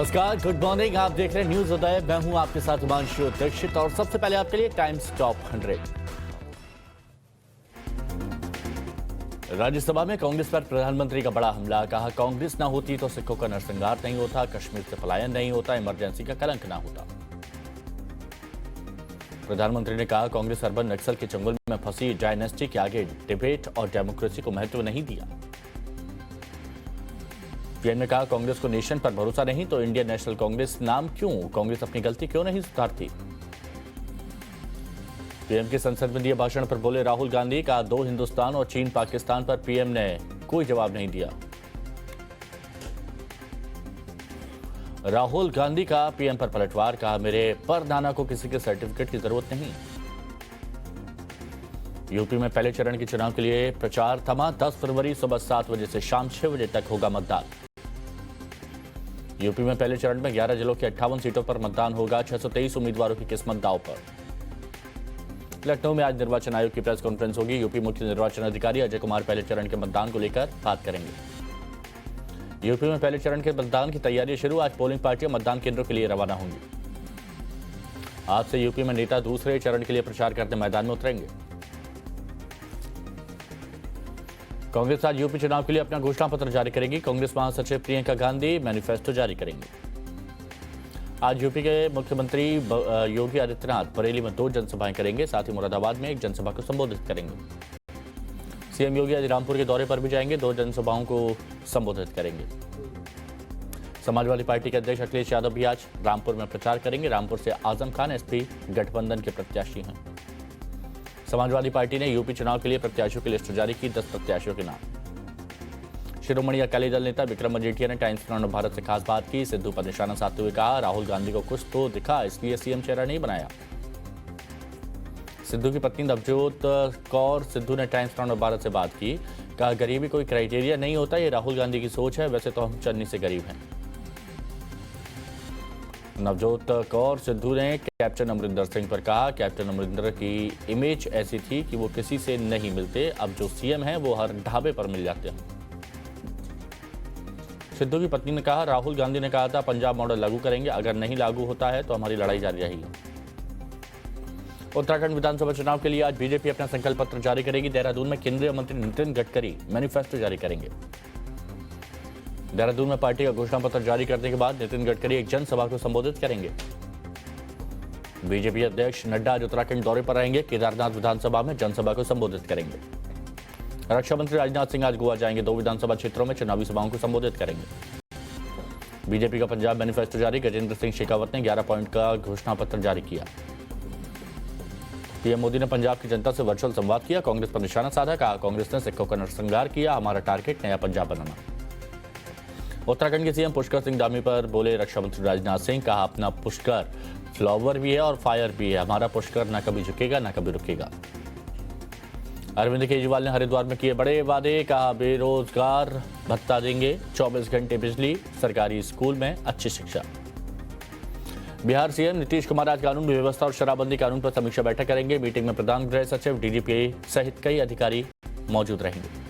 नमस्कार, good morning. आप देख रहे हैं न्यूज उदय। मैं हूं आपके साथ हिमांशु दीक्षित और सबसे पहले आपके लिए टाइम्स टॉप 100। राज्यसभा में कांग्रेस पर प्रधानमंत्री का बड़ा हमला। कहा, कांग्रेस ना होती तो सिखों का नरसंहार नहीं होता, कश्मीर से पलायन नहीं होता, इमरजेंसी का कलंक ना होता। प्रधानमंत्री ने कहा, कांग्रेस अर्बन नक्सल के चंगुल में फंसी डायनेस्टी के आगे डिबेट और डेमोक्रेसी को महत्व नहीं दिया। पीएम ने कहा, कांग्रेस को नेशन पर भरोसा नहीं तो इंडियन नेशनल कांग्रेस नाम क्यों? कांग्रेस अपनी गलती क्यों नहीं सुधारती? पीएम के संसद में दिए भाषण पर बोले राहुल गांधी। कहा, दो हिंदुस्तान और चीन पाकिस्तान पर पीएम ने कोई जवाब नहीं दिया। राहुल गांधी का पीएम पर पलटवार। कहा, मेरे परदाना को किसी के सर्टिफिकेट की जरूरत नहीं। यूपी में पहले चरण के चुनाव के लिए प्रचार थमा। 10 फरवरी सुबह 7 बजे से शाम 6 बजे तक होगा मतदान। यूपी में पहले चरण में 11 जिलों की 58 सीटों पर मतदान होगा। 623 उम्मीदवारों की किस्मत दांव पर। लखनऊ में आज निर्वाचन आयोग की प्रेस कॉन्फ्रेंस होगी। यूपी मुख्य निर्वाचन अधिकारी अजय कुमार पहले चरण के मतदान को लेकर बात करेंगे। यूपी में पहले चरण के मतदान की तैयारी शुरू। आज पोलिंग पार्टियां मतदान केंद्रों के लिए रवाना होंगी। आज से यूपी में नेता दूसरे चरण के लिए प्रचार करते मैदान में उतरेंगे। कांग्रेस आज यूपी चुनाव के लिए अपना घोषणा पत्र जारी करेगी। कांग्रेस महासचिव प्रियंका गांधी मैनिफेस्टो जारी करेंगे। आज यूपी के मुख्यमंत्री योगी आदित्यनाथ बरेली में 2 जनसभाएं करेंगे। साथ ही मुरादाबाद में 1 जनसभा को संबोधित करेंगे। सीएम योगी आज रामपुर के दौरे पर भी जाएंगे। 2 जनसभाओं को संबोधित करेंगे। समाजवादी पार्टी के अध्यक्ष अखिलेश यादव भी आज रामपुर में प्रचार करेंगे। रामपुर से आजम खान एसपी गठबंधन के प्रत्याशी हैं। समाजवादी पार्टी ने यूपी चुनाव के लिए प्रत्याशियों की लिस्ट जारी की। 10 प्रत्याशियों के नाम। शिरोमणि अकाली दल नेता विक्रम मजीठिया ने टाइम्स नौ भारत से खास बात की। सिद्धू पर निशाना साधते हुए कहा, राहुल गांधी को कुछ तो दिखा इसलिए सीएम चेहरा नहीं बनाया। सिद्धू की पत्नी नवजोत कौर सिद्धू ने टाइम्स नौ भारत से बात की। कहा, गरीबी कोई क्राइटेरिया नहीं होता, ये राहुल गांधी की सोच है। वैसे तो हम चन्नी से गरीब हैं। नवजोत कौर सिद्धू ने कैप्टन अमरिंदर सिंह पर कहा, कैप्टन अमरिंदर की इमेज ऐसी थी कि वो किसी से नहीं मिलते। अब जो सीएम हैं वो हर ढाबे पर मिल जाते हैं। सिद्धू की पत्नी ने कहा, राहुल गांधी ने कहा था पंजाब मॉडल लागू करेंगे, अगर नहीं लागू होता है तो हमारी लड़ाई जारी रहेगी। उत्तराखंड विधानसभा चुनाव के लिए आज बीजेपी अपना संकल्प पत्र जारी करेगी। देहरादून में केंद्रीय मंत्री नितिन गडकरी मैनिफेस्टो जारी करेंगे। देहरादून में पार्टी का घोषणा पत्र जारी करने के बाद नितिन गडकरी एक जनसभा को संबोधित करेंगे। बीजेपी अध्यक्ष नड्डा आज उत्तराखंड दौरे पर रहेंगे। केदारनाथ विधानसभा में जनसभा को संबोधित करेंगे। रक्षा मंत्री राजनाथ सिंह आज गोवा जाएंगे। 2 विधानसभा क्षेत्रों में चुनावी सभाओं को संबोधित करेंगे। बीजेपी का पंजाब मैनिफेस्टो जारी। गजेंद्र सिंह शेखावत ने 11 पॉइंट का घोषणा पत्र जारी किया। पीएम मोदी ने पंजाब की जनता से वर्चुअल संवाद किया। कांग्रेस पर निशाना साधा। कहा, कांग्रेस ने सिखों का नरसंहार किया, हमारा टारगेट नया पंजाब बनाना। उत्तराखंड के सीएम पुष्कर सिंह धामी पर बोले रक्षा मंत्री राजनाथ सिंह। कहा, अपना पुष्कर फ्लावर भी है और फायर भी है। हमारा पुष्कर ना कभी झुकेगा ना कभी रुकेगा। अरविंद केजरीवाल ने हरिद्वार में किए बड़े वादे। कहा, बेरोजगार भत्ता देंगे, 24 घंटे बिजली, सरकारी स्कूल में अच्छी शिक्षा। बिहार सीएम नीतीश कुमार आज कानून व्यवस्था और शराबबंदी कानून पर समीक्षा बैठक करेंगे। मीटिंग में प्रधान गृह सचिव, डीजीपी सहित कई अधिकारी मौजूद रहेंगे।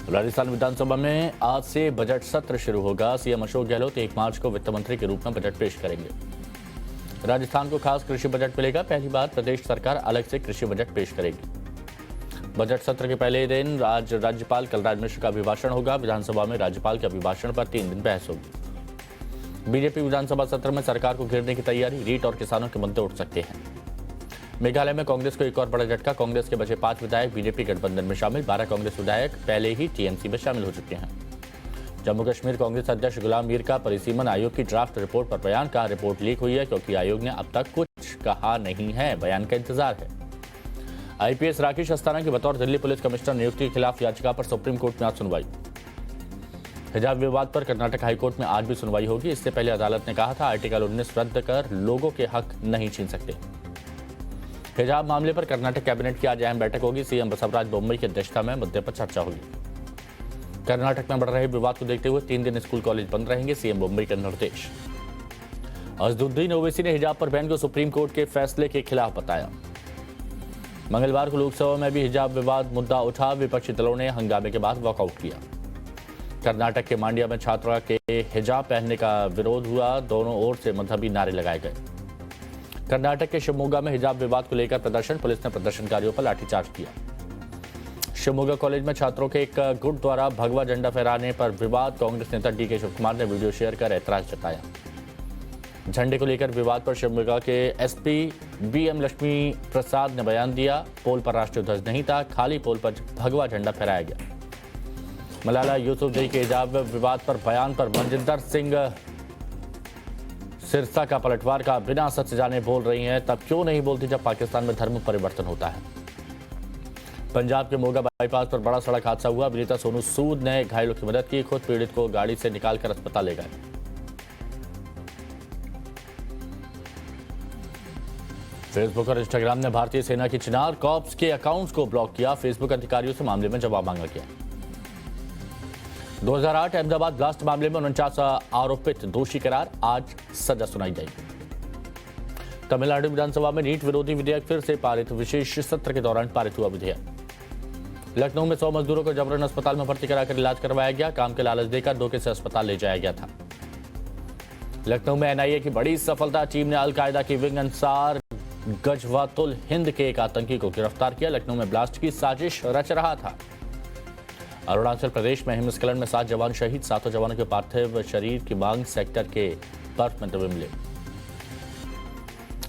राजस्थान विधानसभा में आज से बजट सत्र शुरू होगा। सीएम अशोक गहलोत 1 मार्च को वित्त मंत्री के रूप में बजट पेश करेंगे। राजस्थान को खास कृषि बजट मिलेगा। पहली बार प्रदेश सरकार अलग से कृषि बजट पेश करेगी। बजट सत्र के पहले दिन आज राज्यपाल कलराज मिश्र का अभिभाषण होगा। विधानसभा में राज्यपाल के अभिभाषण पर 3 दिन बहस होगी। बीजेपी विधानसभा सत्र में सरकार को घेरने की तैयारी। रीट और किसानों के मुद्दे उठ सकते हैं। मेघालय में कांग्रेस को एक और बड़ा झटका। कांग्रेस के बचे 5 विधायक बीजेपी गठबंधन में शामिल। 12 कांग्रेस विधायक पहले ही टीएमसी में शामिल हो चुके हैं। जम्मू कश्मीर कांग्रेस अध्यक्ष गुलाम मीर का परिसीमन आयोग की ड्राफ्ट रिपोर्ट पर बयान। कहा, रिपोर्ट लीक हुई है क्योंकि आयोग ने अब तक कुछ कहा नहीं है। बयान का इंतजार है। आईपीएस राकेश अस्थाना की बतौर दिल्ली पुलिस कमिश्नर नियुक्ति के खिलाफ याचिका पर सुप्रीम कोर्ट में आज सुनवाई। हिजाब विवाद पर कर्नाटक हाईकोर्ट में आज भी सुनवाई होगी। इससे पहले अदालत ने कहा था आर्टिकल 19 रद्द कर लोगों के हक नहीं छीन सकते। हिजाब मामले पर कर्नाटक कैबिनेट की आज अहम बैठक होगी। सीएम बसवराज बोम्मई की अध्यक्षता में मुद्दे पर चर्चा होगी। कर्नाटक में बढ़ रहे विवाद को देखते हुए 3 दिन स्कूल कॉलेज बंद रहेंगे। सीएम बोम्मई का निर्देश। अजदुद्दीन ओवैसी ने हिजाब पर बैन को सुप्रीम कोर्ट के फैसले के खिलाफ बताया। मंगलवार को लोकसभा में भी हिजाब विवाद मुद्दा उठा। विपक्षी दलों ने हंगामे के बाद वॉकआउट किया। कर्नाटक के मांड्या में छात्रा के हिजाब पहनने का विरोध हुआ। दोनों ओर से मजहबी नारे लगाए गए। कर्नाटक के शिवमोगा में हिजाब विवाद को लेकर प्रदर्शन, पुलिस ने प्रदर्शनकारियों पर लाठीचार्ज किया। शिवमोगा कॉलेज में छात्रों के एक गुट द्वारा भगवा झंडा फहराने पर विवाद, कांग्रेस नेता डीके शिवकुमार ने वीडियो शेयर कर ऐतराज जताया। झंडे को लेकर विवाद पर शिवमोगा के एसपी बीएम लक्ष्मी प्रसाद ने बयान दिया। पोल पर राष्ट्रीय ध्वज नहीं था, खाली पोल पर भगवा झंडा फहराया गया। मलाला यूसुफजई के हिजाब विवाद पर बयान पर मनजिंदर सिंह सिरसा का पलटवार का बिना सच जाने बोल रही हैं, तब क्यों नहीं बोलती जब पाकिस्तान में धर्म परिवर्तन होता है। पंजाब के मोगा बाईपास पर बड़ा सड़क हादसा हुआ। अभिनेता सोनू सूद ने घायलों की मदद की, खुद पीड़ित को गाड़ी से निकालकर अस्पताल ले गए। फेसबुक और इंस्टाग्राम ने भारतीय सेना की चिनार कॉर्प्स के अकाउंट्स को ब्लॉक किया। फेसबुक अधिकारियों से मामले में जवाब मांगा गया। 2008 अहमदाबाद ब्लास्ट मामले में 49 आरोपित दोषी करार, आज सजा सुनाई जाएगी। तमिलनाडु विधानसभा में नीट विरोधी विधेयक फिर से पारित, विशेष सत्र के दौरान पारित हुआ विधेयक। लखनऊ में 100 मजदूरों को जबरन अस्पताल में भर्ती कराकर इलाज करवाया गया। काम के लालच देकर धोखे से अस्पताल ले जाया गया था। लखनऊ में एनआईए की बड़ी सफलता, टीम ने अलकायदा की विंग अंसार गजवातुल हिंद के एक आतंकी को गिरफ्तार किया। लखनऊ में ब्लास्ट की साजिश रच रहा था। अरुणाचल प्रदेश में हिमस्खलन में 7 जवान शहीद, 7 जवानों के पार्थिव शरीर की मांग सेक्टर के बर्फ में दबे मिले।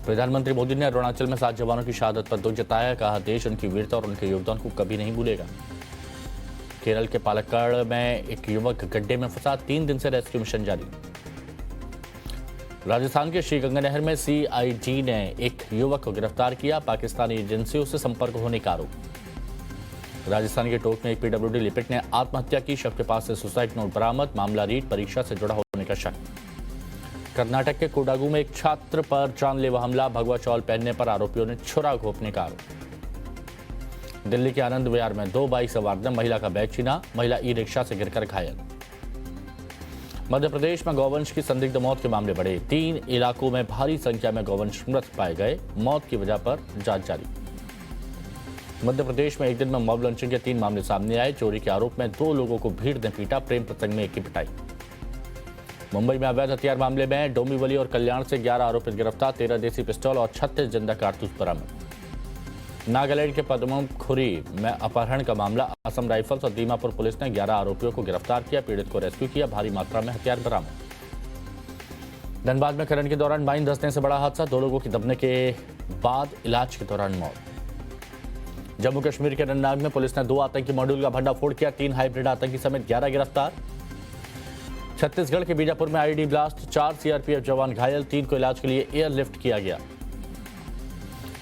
प्रधानमंत्री मोदी ने अरुणाचल में 7 जवानों की शहादत पर दुख जताया। कहा, देश उनकी वीरता और उनके योगदान को कभी नहीं भूलेगा। केरल के पालक्कड़ में एक युवक गड्ढे में फंसा, 3 दिन से रेस्क्यू मिशन जारी। राजस्थान के श्रीगंगानगर में सीआईडी ने एक युवक को गिरफ्तार किया। पाकिस्तानी एजेंसियों से संपर्क होने का आरोप। राजस्थान के टोंक में एक पीडब्ल्यूडी लिपिक ने आत्महत्या की, शव के पास से सुसाइड नोट बरामद। मामला रीट परीक्षा से जुड़ा होने का शक। कर्नाटक के कोडागू में एक छात्र पर जानलेवा हमला, भगवा चौल पहनने पर आरोपियों ने छुरा घोंपने का आरोप। दिल्ली के आनंद विहार में 2 बाइक सवार ने महिला का बैग छीना, महिला ई रिक्शा से गिरकर घायल। मध्य प्रदेश में गौवंश की संदिग्ध मौत के मामले बढ़े, 3 इलाकों में भारी संख्या में गौवंश मृत पाए गए। मौत की वजह पर जांच जारी। मध्य प्रदेश में एक दिन में मॉब लंचिंग के 3 मामले सामने आए। चोरी के आरोप में 2 लोगों को भीड़ ने पीटा, प्रेम प्रसंग में एक की पिटाई। मुंबई में अवैध हथियार मामले में डोंबिवली और कल्याण से 11 आरोपित गिरफ्तार, 13 देसी पिस्तौल और 36 जिंदा कारतूस बरामद। नागालैंड के पदमखुरी में अपहरण का मामला, असम राइफल्स और दीमापुर पुलिस ने 11 आरोपियों को गिरफ्तार किया, पीड़ित को रेस्क्यू किया, भारी मात्रा में हथियार बरामद। धनबाद में खनन के दौरान माइन धंसने से बड़ा हादसा, 2 लोगों की दबने के बाद इलाज के दौरान मौत। जम्मू कश्मीर के अनंतनाग में पुलिस ने 2 आतंकी मॉड्यूल का भंडाफोड़ किया, 3 हाइब्रिड आतंकी समेत 11 गिरफ्तार। छत्तीसगढ़ के बीजापुर में आईईडी ब्लास्ट, 4 सीआरपीएफ जवान घायल, 3 को इलाज के लिए एयरलिफ्ट किया गया।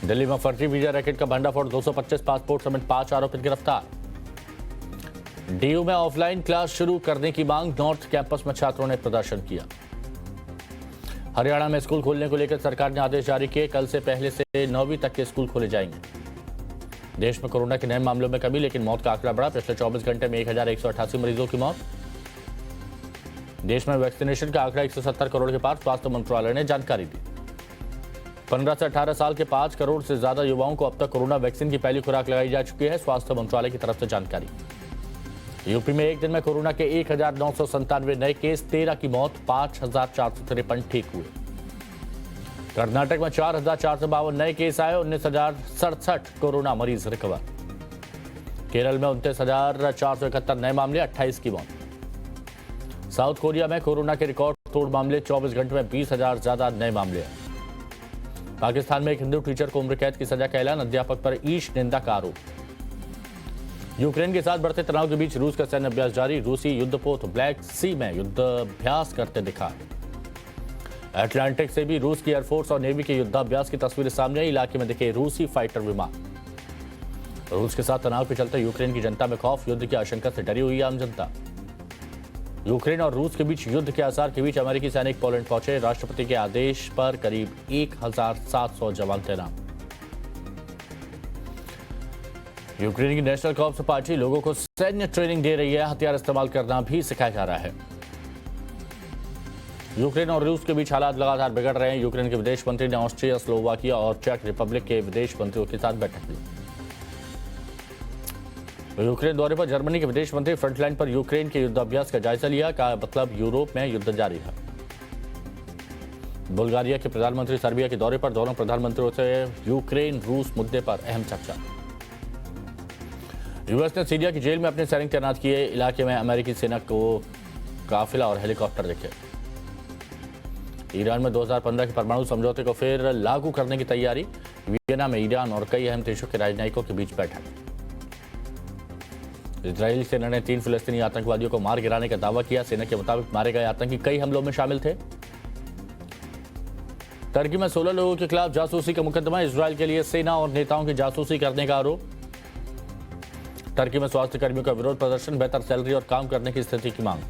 दिल्ली में फर्जी वीजा रैकेट का भंडाफोड़, 225 पासपोर्ट समेत 5 आरोपित गिरफ्तार। डीयू में ऑफलाइन क्लास शुरू करने की मांग, नॉर्थ कैंपस में छात्रों ने प्रदर्शन किया। हरियाणा में स्कूल खोलने को लेकर सरकार ने आदेश जारी किए, कल से पहले से 9वीं तक के स्कूल खोले जाएंगे। देश में कोरोना के नए मामलों में कमी, लेकिन मौत का आंकड़ा बढ़ा, पिछले 24 घंटे में 1188 मरीजों की मौत। देश में वैक्सीनेशन का आंकड़ा 170 करोड़ के पार, स्वास्थ्य मंत्रालय ने जानकारी दी। 15 से 18 साल के 5 करोड़ से ज्यादा युवाओं को अब तक कोरोना वैक्सीन की पहली खुराक लगाई जा चुकी है, स्वास्थ्य मंत्रालय की तरफ से जानकारी। यूपी में एक दिन में कोरोना के 1997 नए केस, 13 की मौत, 5453 ठीक हुए। कर्नाटक में 4452 नए केस आए, 19,067 कोरोना मरीज रिकवर। केरल में 29,471 नए मामले, 28 की मौत। साउथ कोरिया में कोरोना के रिकॉर्ड तोड़ मामले, 24 घंटे में 20,000 ज्यादा नए मामले। पाकिस्तान में एक हिंदू टीचर को उम्र कैद की सजा का ऐलान, अध्यापक पर ईश निंदा का आरोप। यूक्रेन के साथ बढ़ते तनाव के बीच रूस का सैन्य अभ्यास जारी, रूसी युद्धपोत ब्लैक सी में युद्धाभ्यास करते दिखा। अटलांटिक से भी रूस की एयरफोर्स और नेवी के युद्धाभ्यास की तस्वीरें सामने आई, इलाके में दिखे रूसी फाइटर विमान। रूस के साथ तनाव के चलते यूक्रेन की जनता में खौफ, युद्ध की आशंका से डरी हुई आम जनता। यूक्रेन और रूस के बीच युद्ध के आसार के बीच अमेरिकी सैनिक पोलैंड पहुंचे, राष्ट्रपति के आदेश पर करीब 1700 जवान तैनात। यूक्रेन की नेशनल कॉर्प्स पार्टी लोगों को सैन्य ट्रेनिंग दे रही है, हथियार इस्तेमाल करना भी सिखाया जा रहा है। यूक्रेन और रूस के बीच हालात लगातार बिगड़ रहे हैं। यूक्रेन के विदेश मंत्री ने ऑस्ट्रिया, स्लोवाकिया और चेक रिपब्लिक के विदेश मंत्रियों के साथ बैठक की। यूक्रेन दौरे पर जर्मनी के विदेश मंत्री फ्रंटलाइन पर यूक्रेन के युद्धाभ्यास का जायजा लिया। का मतलब यूरोप में युद्ध जारी है। बुल्गारिया के प्रधानमंत्री सर्बिया के दौरे पर दोनों प्रधानमंत्रियों से यूक्रेन रूस मुद्दे पर अहम चर्चा। यूएस ने सीरिया की जेल में अपने सैनिक तैनात किए। इलाके में अमेरिकी सेना को काफिला और हेलीकॉप्टर दिखे। ईरान में 2015 के परमाणु समझौते को फिर लागू करने की तैयारी। वियना में ईरान और कई अहम देशों के राजनयिकों के बीच बैठक। इजरायली सेना ने 3 फिलिस्तीनी आतंकवादियों को मार गिराने का दावा किया। सेना के मुताबिक मारे गए आतंकी कई हमलों में शामिल थे। टर्की में 16 लोगों के खिलाफ जासूसी का मुकदमा। इजरायल के लिए सेना और नेताओं की जासूसी करने का आरोप। टर्की में स्वास्थ्य कर्मियों का विरोध प्रदर्शन। बेहतर सैलरी और काम करने की स्थिति की मांग।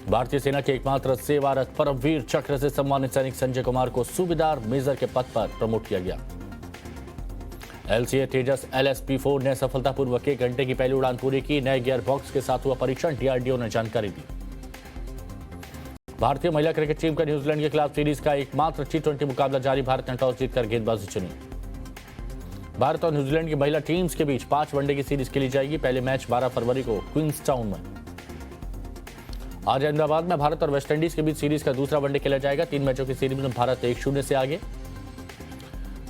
भारतीय सेना के एकमात्र सेवारत परमवीर चक्र से सम्मानित सैनिक संजय कुमार को सूबेदार मेजर के पद पर प्रमोट किया गया। एलसीए तेजस LSP-4 ने सफलतापूर्वक 1 घंटे की पहली उड़ान पूरी की। नए गियर बॉक्स के साथ हुआ परीक्षण। डीआरडीओ ने जानकारी दी। भारतीय महिला क्रिकेट टीम का न्यूजीलैंड के खिलाफ सीरीज का एकमात्र T20 मुकाबला जारी। भारत ने टॉस जीतकर गेंदबाजी चुनी। भारत और न्यूजीलैंड की महिला टीम्स के बीच 5 वनडे की सीरीज खेली जाएगी। पहले मैच 12 फरवरी को क्वींसटाउन में। आज अहमदाबाद में भारत और वेस्टइंडीज के बीच सीरीज का दूसरा वनडे खेला जाएगा। 3 मैचों की सीरीज में भारत 1-0 से आगे।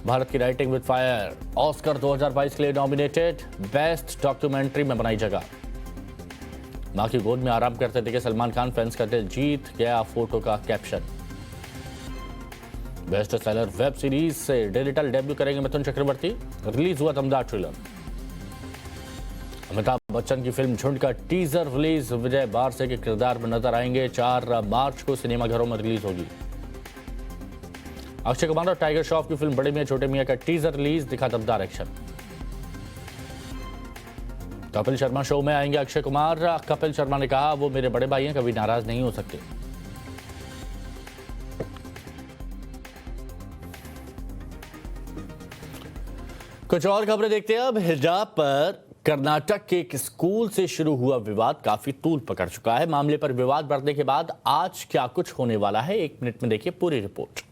भारत की राइटिंग विद फायर ऑस्कर 2022 के लिए नॉमिनेटेड। बेस्ट डॉक्यूमेंट्री में बनाई जगह। मां की गोद में आराम करते दिखे सलमान खान। फैंस का दिल जीत गया फोटो का caption. Best seller web series से डिजिटल डेब्यू करेंगे मिथुन चक्रवर्ती। रिलीज हुआ दमदार ट्रेलर। अमिताभ बच्चन की फिल्म झुंड का टीजर रिलीज। विजय बारसे के किरदार में नजर आएंगे। 4 मार्च को सिनेमाघरों में रिलीज होगी। अक्षय कुमार और टाइगर श्रॉफ की फिल्म बड़े मियां छोटे मियां का टीजर रिलीज। दिखा दमदार एक्शन। कपिल शर्मा शो में आएंगे अक्षय कुमार। कपिल शर्मा ने कहा वो मेरे बड़े भाई हैं, कभी नाराज नहीं हो सकते। कुछ और खबरें देखते हैं अब। हिजाब पर कर्नाटक के एक स्कूल से शुरू हुआ विवाद काफी तूल पकड़ चुका है। मामले पर विवाद बढ़ने के बाद आज क्या कुछ होने वाला है, 1 मिनट में देखिए पूरी रिपोर्ट।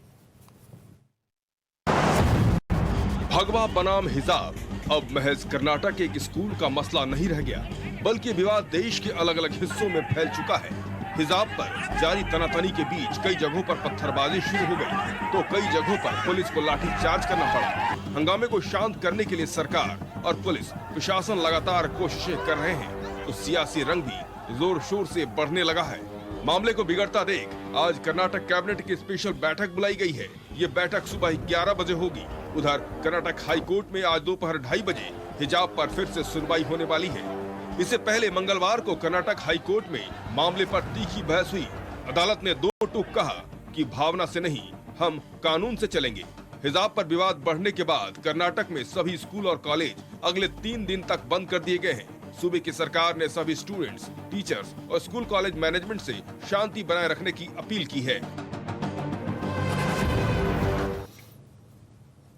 भगवा बनाम हिजाब अब महज कर्नाटक के एक स्कूल का मसला नहीं रह गया, बल्कि विवाद देश के अलग अलग हिस्सों में फैल चुका है। हिजाब पर जारी तनातनी के बीच कई जगहों पर पत्थरबाजी शुरू हो गई, तो कई जगहों पर पुलिस को लाठीचार्ज करना पड़ा। हंगामे को शांत करने के लिए सरकार और पुलिस प्रशासन लगातार कोशिशें कर रहे हैं, तो सियासी रंग भी जोर शोर से बढ़ने लगा है। मामले को बिगड़ता देख आज कर्नाटक कैबिनेट की स्पेशल बैठक बुलाई गई है। ये बैठक सुबह 11 बजे होगी। उधर कर्नाटक हाई कोर्ट में आज दोपहर 2:30 बजे हिजाब पर फिर से सुनवाई होने वाली है। इससे पहले मंगलवार को कर्नाटक हाई कोर्ट में मामले पर तीखी बहस हुई। अदालत ने 2 टूक कहा कि भावना से नहीं, हम कानून से चलेंगे। हिजाब पर विवाद बढ़ने के बाद कर्नाटक में सभी स्कूल और कॉलेज अगले 3 दिन तक बंद कर दिए गए हैं। सूबे की सरकार ने सभी स्टूडेंट्स, टीचर्स और स्कूल कॉलेज मैनेजमेंट से शांति बनाए रखने की अपील की है।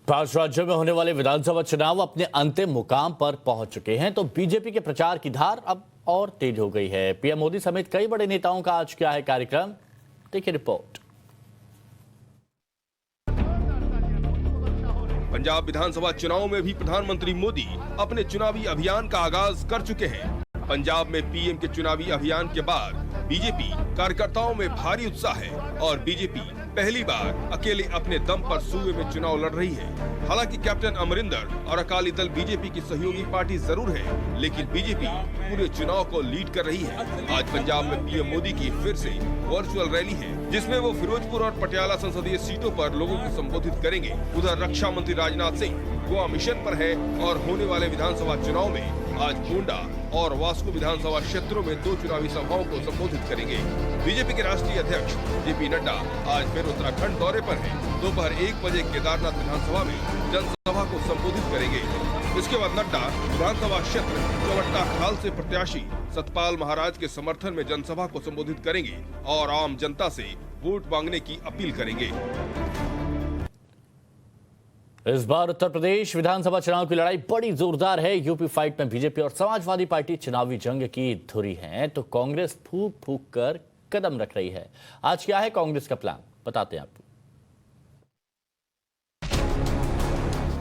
5 राज्यों में होने वाले विधानसभा चुनाव अपने अंतिम मुकाम पर पहुंच चुके हैं, तो बीजेपी के प्रचार की धार अब और तेज हो गई है। पीएम मोदी समेत कई बड़े नेताओं का आज क्या है कार्यक्रम, देखिए रिपोर्ट। पंजाब विधानसभा चुनाव में भी प्रधानमंत्री मोदी अपने चुनावी अभियान का आगाज कर चुके हैं। पंजाब में पीएम के चुनावी अभियान के बाद बीजेपी कार्यकर्ताओं में भारी उत्साह है और बीजेपी पहली बार अकेले अपने दम पर सूबे में चुनाव लड़ रही है। हालांकि कैप्टन अमरिंदर और अकाली दल बीजेपी की सहयोगी पार्टी जरूर है, लेकिन बीजेपी पूरे चुनाव को लीड कर रही है। आज पंजाब में पीएम मोदी की फिर से वर्चुअल रैली है, जिसमें वो फिरोजपुर और पटियाला संसदीय सीटों पर लोगों को संबोधित करेंगे। उधर रक्षा मंत्री राजनाथ सिंह गोवा मिशन पर है और होने वाले विधानसभा चुनाव में आज गोंडा और वास्को विधानसभा क्षेत्रों में 2 चुनावी सभाओं को संबोधित करेंगे। बीजेपी के राष्ट्रीय अध्यक्ष जेपी नड्डा आज फिर उत्तराखंड दौरे पर हैं। दोपहर 1 बजे केदारनाथ विधानसभा में जनसभा को संबोधित करेंगे। इसके बाद नड्डा विधानसभा क्षेत्र चवट्टा खाल से प्रत्याशी सतपाल महाराज के समर्थन में जनसभा को संबोधित करेंगे और आम जनता से वोट मांगने की अपील करेंगे। इस बार उत्तर प्रदेश विधानसभा चुनाव की लड़ाई बड़ी जोरदार है। यूपी फाइट में बीजेपी और समाजवादी पार्टी चुनावी जंग की धुरी हैं, तो कांग्रेस फूंक फूंक कर कदम रख रही है। आज क्या है कांग्रेस का प्लान, बताते हैं आपको।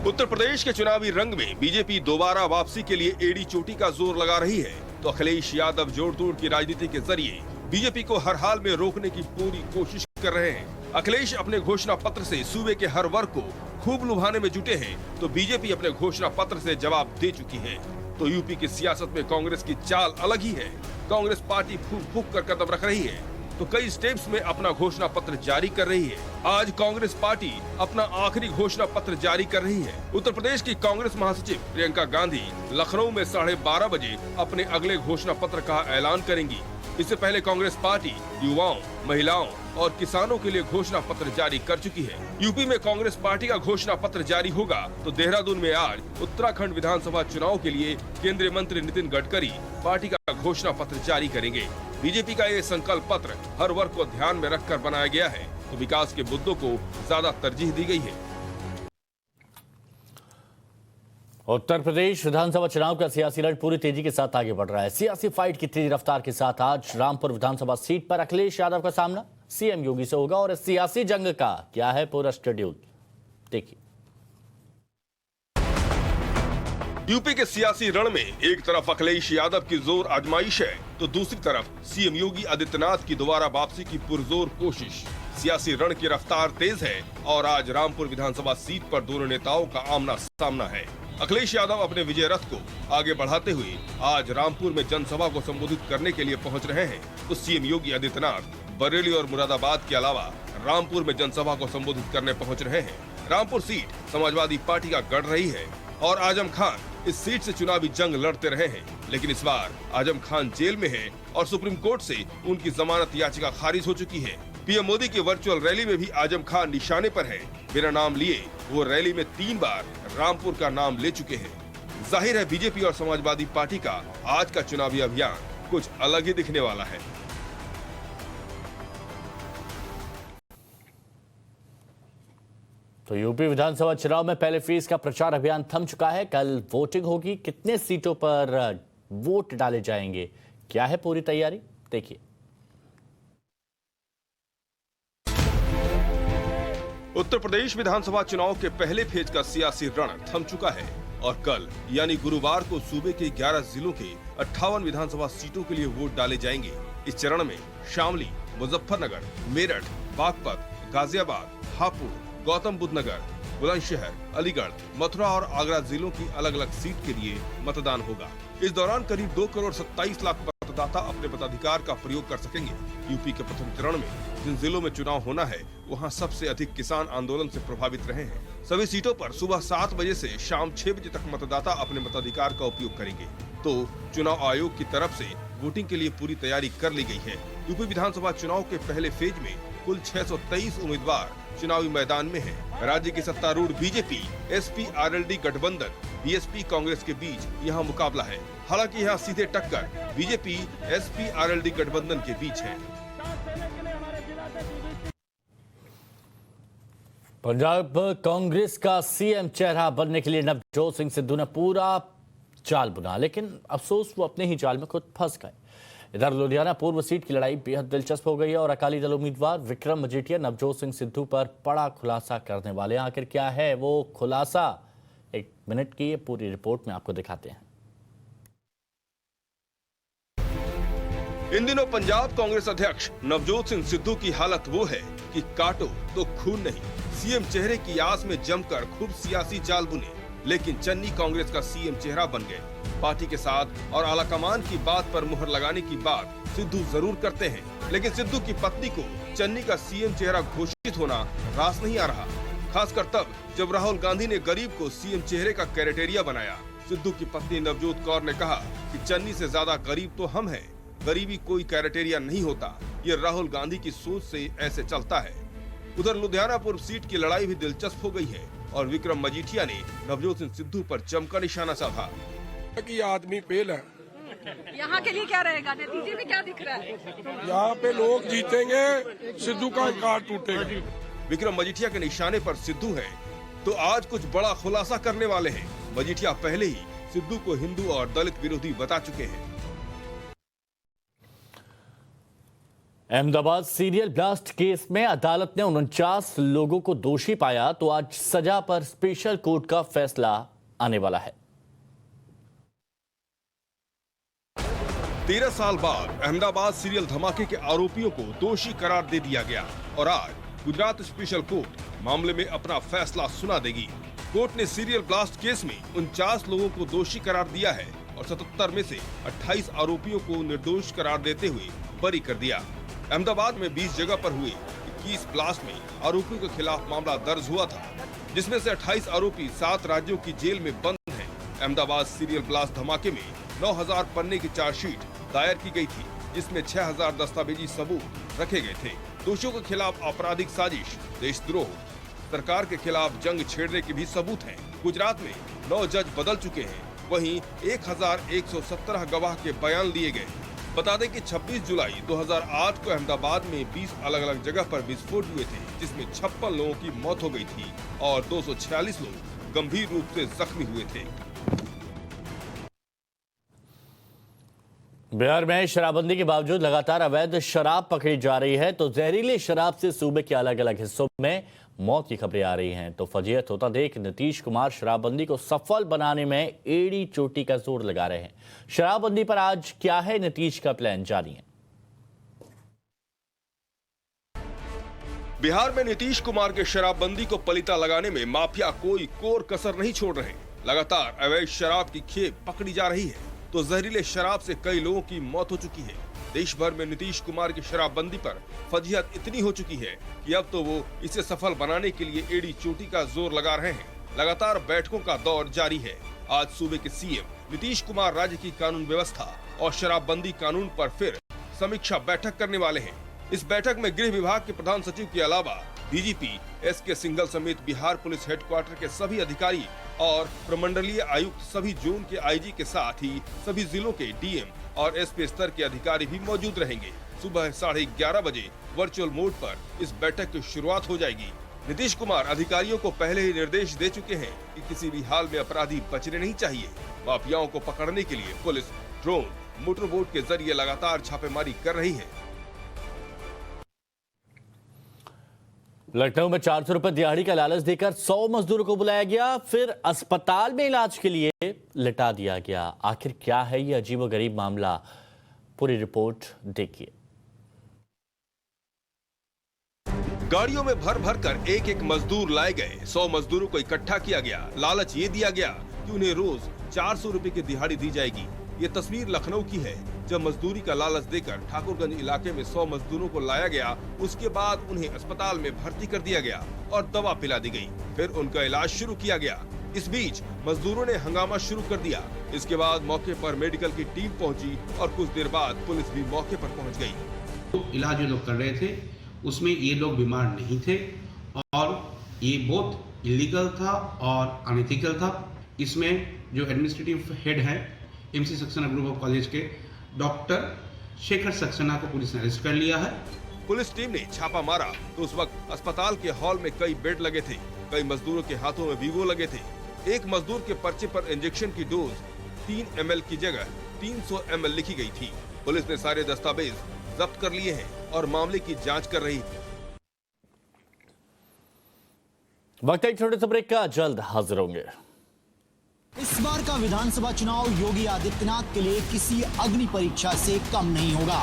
उत्तर प्रदेश के चुनावी रंग में बीजेपी दोबारा वापसी के लिए एड़ी चोटी का जोर लगा रही है, तो अखिलेश यादव जोड़ तोड़ की राजनीति के जरिए बीजेपी को हर हाल में रोकने की पूरी कोशिश कर रहे हैं। अखिलेश अपने घोषणा पत्र से सूबे के हर वर्ग को खूब लुभाने में जुटे हैं, तो बीजेपी अपने घोषणा पत्र से जवाब दे चुकी है। तो यूपी की सियासत में कांग्रेस की चाल अलग ही है। कांग्रेस पार्टी फूक फूक कर कदम रख रही है, तो कई स्टेप्स में अपना घोषणा पत्र जारी कर रही है। आज कांग्रेस पार्टी अपना आखिरी घोषणा पत्र जारी कर रही है। उत्तर प्रदेश की कांग्रेस महासचिव प्रियंका गांधी लखनऊ में 12:30 बजे अपने अगले घोषणा पत्र का ऐलान करेंगी। इससे पहले कांग्रेस पार्टी युवाओं, महिलाओं और किसानों के लिए घोषणा पत्र जारी कर चुकी है। यूपी में कांग्रेस पार्टी का घोषणा पत्र जारी होगा, तो देहरादून में आज उत्तराखंड विधानसभा चुनाव के लिए केंद्रीय मंत्री नितिन गडकरी पार्टी का घोषणा पत्र जारी करेंगे। बीजेपी का ये संकल्प पत्र हर वर्ग को ध्यान में रखकर बनाया गया है, तो विकास के मुद्दों को ज्यादा तरजीह दी गई है। उत्तर प्रदेश विधानसभा चुनाव का सियासी रण पूरी तेजी के साथ आगे बढ़ रहा है। सियासी फाइट की तेज रफ्तार के साथ आज रामपुर विधानसभा सीट पर अखिलेश यादव का सामना सीएम योगी से होगा, और इस सियासी जंग का क्या है पूरा शेड्यूल, देखिए। यूपी के सियासी रण में एक तरफ अखिलेश यादव की जोर आजमाइश है, तो दूसरी तरफ सीएम योगी आदित्यनाथ की दोबारा वापसी की पुरजोर कोशिश। सियासी रण की रफ्तार तेज है और आज रामपुर विधानसभा सीट पर दोनों नेताओं का आमना सामना है। अखिलेश यादव अपने विजय रथ को आगे बढ़ाते हुए आज रामपुर में जनसभा को संबोधित करने के लिए पहुंच रहे हैं, तो सीएम योगी आदित्यनाथ बरेली और मुरादाबाद के अलावा रामपुर में जनसभा को संबोधित करने पहुंच रहे हैं। रामपुर सीट समाजवादी पार्टी का गढ़ रही है और आजम खान इस सीट से चुनावी जंग लड़ते रहे हैं, लेकिन इस बार आजम खान जेल में है और सुप्रीम कोर्ट से उनकी जमानत याचिका खारिज हो चुकी है। पीएम मोदी की वर्चुअल रैली में भी आजम खान निशाने पर है। बिना नाम लिए वो रैली में 3 बार रामपुर का नाम ले चुके हैं। जाहिर है बीजेपी और समाजवादी पार्टी का आज का चुनावी अभियान कुछ अलग ही दिखने वाला है। तो यूपी विधानसभा चुनाव में पहले फेज का प्रचार अभियान थम चुका है। कल वोटिंग होगी, कितने सीटों पर वोट डाले जाएंगे, क्या है पूरी तैयारी, देखिए। उत्तर प्रदेश विधानसभा चुनाव के पहले फेज का सियासी रण थम चुका है और कल यानी गुरुवार को सूबे के 11 जिलों के 58 विधानसभा सीटों के लिए वोट डाले जाएंगे। इस चरण में शामली, मुजफ्फरनगर, मेरठ, बागपत, गाजियाबाद, हापुड़, गौतम बुद्ध नगर, बुलंदशहर, अलीगढ़, मथुरा और आगरा जिलों की अलग अलग सीट के लिए मतदान होगा। इस दौरान करीब 2,27 लाख मतदाता अपने मताधिकार का प्रयोग कर सकेंगे। यूपी के प्रथम चरण में जिन जिलों में चुनाव होना है, वहां सबसे अधिक किसान आंदोलन से प्रभावित रहे हैं। सभी सीटों पर सुबह 7 बजे से शाम 6 बजे तक मतदाता अपने मताधिकार का उपयोग करेंगे। तो चुनाव आयोग की तरफ से वोटिंग के लिए पूरी तैयारी कर ली गई है। यूपी विधानसभा चुनाव के पहले फेज में कुल 623 उम्मीदवार चुनावी मैदान में हैं। राज्य की सत्तारूढ़ बीजेपी, एसपी आरएलडी गठबंधन, बीएसपी कांग्रेस के बीच यहां मुकाबला है। हालांकि यहां सीधे टक्कर बीजेपी, एसपी आरएलडी गठबंधन के बीच है। पंजाब कांग्रेस का सीएम चेहरा बनने के लिए नवजोत सिंह सिद्धू ने पूरा जाल बुना, लेकिन अफसोस वो अपने ही जाल में खुद फंस गए। इधर लुधियाना पूर्व सीट की लड़ाई बेहद दिलचस्प हो गई है और अकाली दल उम्मीदवार विक्रम मजीठिया नवजोत सिंह सिद्धू पर बड़ा खुलासा करने वाले हैं। आखिर क्या है वो खुलासा, 1 मिनट की ये पूरी रिपोर्ट में आपको दिखाते हैं। इन दिनों पंजाब कांग्रेस अध्यक्ष नवजोत सिंह सिद्धू की हालत वो है कि काटो तो खून नहीं। सीएम चेहरे की आस में जमकर खूब सियासी जाल बुने, लेकिन चन्नी कांग्रेस का सीएम चेहरा बन गए। पार्टी के साथ और आलाकमान की बात पर मुहर लगाने की बात सिद्धू जरूर करते हैं, लेकिन सिद्धू की पत्नी को चन्नी का सीएम चेहरा घोषित होना रास नहीं आ रहा। खासकर तब जब राहुल गांधी ने गरीब को सीएम चेहरे का क्राइटेरिया बनाया। सिद्धू की पत्नी नवजोत कौर ने कहा कि चन्नी से ज्यादा गरीब तो हम हैं, गरीबी कोई क्राइटेरिया नहीं होता, ये राहुल गांधी की सोच से ऐसे चलता है। उधर लुधियाना पूर्व सीट की लड़ाई भी दिलचस्प हो गई है और विक्रम मजीठिया ने नवजोत सिंह सिद्धू पर जमकर निशाना साधा। कि आदमी फेल है, यहाँ के लिए क्या रहेगा, नतीजे में क्या दिख रहा है? यहाँ पे लोग जीतेंगे, सिद्धू का कार्ड टूटेगा। विक्रम मजीठिया के निशाने पर सिद्धू है, तो आज कुछ बड़ा खुलासा करने वाले हैं। मजीठिया पहले ही सिद्धू को हिंदू और दलित विरोधी बता चुके हैं। अहमदाबाद सीरियल ब्लास्ट केस में अदालत ने 49 लोगों को दोषी पाया तो आज सजा पर स्पेशल कोर्ट का फैसला आने वाला है। 13 साल बाद अहमदाबाद सीरियल धमाके के आरोपियों को दोषी करार दे दिया गया और आज गुजरात स्पेशल कोर्ट मामले में अपना फैसला सुना देगी। कोर्ट ने सीरियल ब्लास्ट केस में 49 लोगों को दोषी करार दिया है और 77 में से 28 आरोपियों को निर्दोष करार देते हुए बरी कर दिया। अहमदाबाद में 20 जगह पर हुए 21 ब्लास्ट में आरोपियों के खिलाफ मामला दर्ज हुआ था, जिसमें से 28 आरोपी 7 राज्यों की जेल में बंद हैं। अहमदाबाद सीरियल ब्लास्ट धमाके में 9000 पन्ने की चार्जशीट दायर की गई थी, जिसमें 6000 दस्तावेजी सबूत रखे गए थे। दोषियों के खिलाफ आपराधिक साजिश, देशद्रोह, सरकार के खिलाफ जंग छेड़ने के भी सबूत हैं। गुजरात में 9 जज बदल चुके हैं, वहीं 1117 गवाह के बयान लिए गए। बता दें कि 26 जुलाई 2008 को अहमदाबाद में 20 अलग अलग जगह पर विस्फोट हुए थे, जिसमें 56 लोगों की मौत हो गई थी और 246 लोग गंभीर रूप से जख्मी हुए थे। बिहार में शराबबंदी के बावजूद लगातार अवैध शराब पकड़ी जा रही है, तो जहरीली शराब से सूबे के अलग अलग हिस्सों में मौत की खबरें आ रही हैं। तो फजीहत होता देख नीतीश कुमार शराबबंदी को सफल बनाने में एड़ी चोटी का जोर लगा रहे हैं। शराबबंदी पर आज क्या है नीतीश का प्लान, जानिए। बिहार में नीतीश कुमार के शराबबंदी को पलीता लगाने में माफिया कोई कोर कसर नहीं छोड़ रहे। लगातार अवैध शराब की खेप पकड़ी जा रही है, तो जहरीले शराब से कई लोगों की मौत हो चुकी है। देश भर में नीतीश कुमार की शराबबंदी पर फजीहत इतनी हो चुकी है कि अब तो वो इसे सफल बनाने के लिए एड़ी चोटी का जोर लगा रहे हैं। लगातार बैठकों का दौर जारी है। आज सूबे के सीएम नीतीश कुमार राज्य की कानून व्यवस्था और शराबबंदी कानून पर फिर समीक्षा बैठक करने वाले हैं। इस बैठक में गृह विभाग के प्रधान सचिव के अलावा डीजीपी एसके सिंघल समेत बिहार पुलिस हेडक्वार्टर के सभी अधिकारी और प्रमंडलीय आयुक्त, सभी जोन के आईजी के साथ ही सभी जिलों के डीएम और एसपी स्तर के अधिकारी भी मौजूद रहेंगे। सुबह 11:30 बजे वर्चुअल मोड पर इस बैठक की शुरुआत हो जाएगी। नीतीश कुमार अधिकारियों को पहले ही निर्देश दे चुके हैं कि किसी भी हाल में अपराधी बचने नहीं चाहिए। माफियाओं को पकड़ने के लिए पुलिस ड्रोन, मोटर बोट के जरिए लगातार छापेमारी कर रही है। लखनऊ में 400 रुपए दिहाड़ी का लालच देकर 100 मजदूरों को बुलाया गया, फिर अस्पताल में इलाज के लिए लिटा दिया गया। आखिर क्या है ये अजीबोगरीब मामला, पूरी रिपोर्ट देखिए। गाड़ियों में भर भर कर एक एक मजदूर लाए गए। 100 मजदूरों को इकट्ठा किया गया। लालच ये दिया गया कि उन्हें रोज 400 रुपए की दिहाड़ी दी जाएगी। ये तस्वीर लखनऊ की है, जब मजदूरी का लालच देकर ठाकुरगंज इलाके में 100 मजदूरों को लाया गया। उसके बाद उन्हें अस्पताल में भर्ती कर दिया गया और दवा पिला दी गई। फिर उनका इलाज शुरू किया गया। इस बीच मजदूरों ने हंगामा शुरू कर दिया। इसके बाद मौके पर मेडिकल की टीम पहुंची और कुछ देर बाद पुलिस भी मौके पर पहुंच गई। इलाज जो लोग कर रहे थे उसमें ये लोग बीमार नहीं थे और ये बहुत इलीगल था और अनएथिकल था। इसमें जो एडमिनिस्ट्रेटिव हेड है MC Saxena group of college के डॉक्टर शेखर सक्सेना को पुलिस ने अरेस्ट कर लिया है। पुलिस टीम ने छापा मारा तो उस वक्त अस्पताल के हॉल में कई बेड लगे थे। कई मजदूरों के हाथों में वीवो लगे थे। एक मजदूर के पर्चे पर इंजेक्शन की डोज 3 ml की जगह 300 ml लिखी गई थी। पुलिस ने सारे दस्तावेज जब्त कर लिए हैं और मामले की जांच कर रही थी। वक्त एक छोटे से ब्रेक का, जल्द हाजिर होंगे। इस बार का विधानसभा चुनाव योगी आदित्यनाथ के लिए किसी अग्नि परीक्षा से कम नहीं होगा।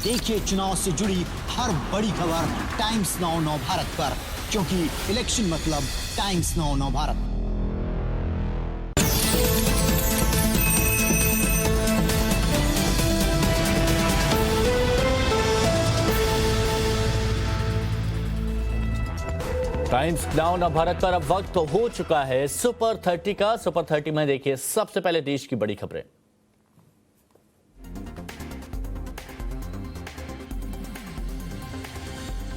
देखिए चुनाव से जुड़ी हर बड़ी खबर टाइम्स नाउ नव भारत पर, क्योंकि इलेक्शन मतलब टाइम्स नाउ नव भारत। टाइम्स नाउ नव भारत पर अब वक्त हो चुका है सुपर 30 का। सुपर 30 में देखिए सबसे पहले देश की बड़ी खबरें।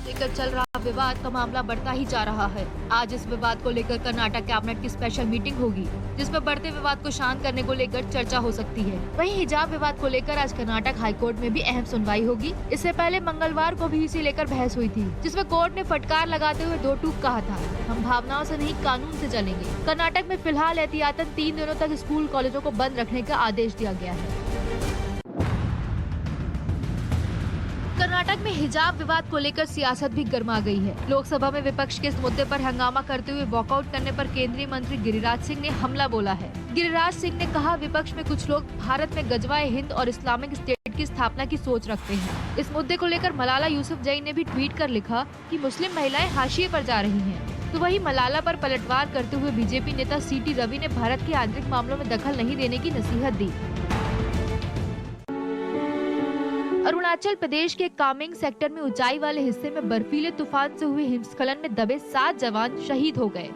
लेकर चल रहा विवाद का मामला बढ़ता ही जा रहा है। आज इस विवाद को लेकर कर्नाटक कैबिनेट की स्पेशल मीटिंग होगी, जिसमें बढ़ते विवाद को शांत करने को लेकर चर्चा हो सकती है। वहीं हिजाब विवाद को लेकर आज कर्नाटक हाईकोर्ट में भी अहम सुनवाई होगी। इससे पहले मंगलवार को भी इसी लेकर बहस हुई थी, जिसमें कोर्ट ने फटकार लगाते हुए दो टूक कहा था, हम भावनाओं से नहीं कानून से चलेंगे। कर्नाटक में फिलहाल एहतियातन 3 दिनों तक स्कूल कॉलेजों को बंद रखने का आदेश दिया गया है। कर्नाटक कर्नाटक में हिजाब विवाद को लेकर सियासत भी गर्मा गई है। लोकसभा में विपक्ष के इस मुद्दे पर हंगामा करते हुए वॉकआउट करने पर केंद्रीय मंत्री गिरिराज सिंह ने हमला बोला है। गिरिराज सिंह ने कहा, विपक्ष में कुछ लोग भारत में गजवाए हिंद और इस्लामिक स्टेट की स्थापना की सोच रखते हैं। इस मुद्दे को लेकर मलाला यूसुफजई ने भी ट्वीट कर लिखा कि मुस्लिम महिलाएं हाशिए पर जा रही हैं। तो वहीं मलाला पर पलटवार करते हुए बीजेपी नेता सीटी रवि ने भारत के आंतरिक मामलों में दखल नहीं देने की नसीहत दी। अरुणाचल प्रदेश के कामेंग सेक्टर में ऊंचाई वाले हिस्से में बर्फीले तूफान से हुए हिमस्खलन में दबे 7 जवान शहीद हो गए।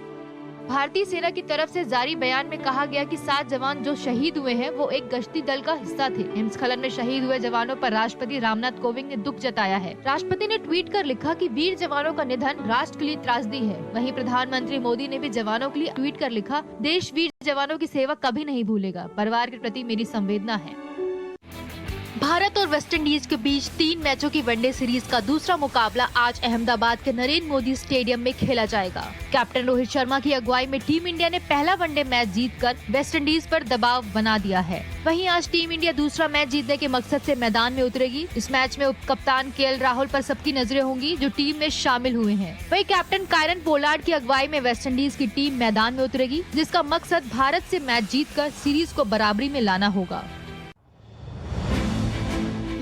भारतीय सेना की तरफ से जारी बयान में कहा गया कि 7 जवान जो शहीद हुए हैं वो एक गश्ती दल का हिस्सा थे। हिमस्खलन में शहीद हुए जवानों पर राष्ट्रपति रामनाथ कोविंद ने दुख जताया है। राष्ट्रपति ने ट्वीट कर लिखा कि वीर जवानों का निधन राष्ट्र के लिए त्रासदी है। वहीं प्रधानमंत्री मोदी ने भी जवानों के लिए ट्वीट कर लिखा, देश वीर जवानों की सेवा कभी नहीं भूलेगा। परिवार के प्रति मेरी संवेदना है। भारत और वेस्टइंडीज के बीच 3 मैचों की वनडे सीरीज का दूसरा मुकाबला आज अहमदाबाद के नरेंद्र मोदी स्टेडियम में खेला जाएगा। कैप्टन रोहित शर्मा की अगुवाई में टीम इंडिया ने पहला वनडे मैच जीतकर वेस्टइंडीज पर दबाव बना दिया है। वहीं आज टीम इंडिया दूसरा मैच जीतने के मकसद से मैदान में उतरेगी। इस मैच में उप कप्तान केएल राहुल पर सबकी नजरें होंगी जो टीम में शामिल हुए हैं। वहीं कैप्टन कायरन पोलार्ड की अगुवाई में वेस्टइंडीज की टीम मैदान में उतरेगी, जिसका मकसद भारत से मैच जीतकर सीरीज को बराबरी में लाना होगा।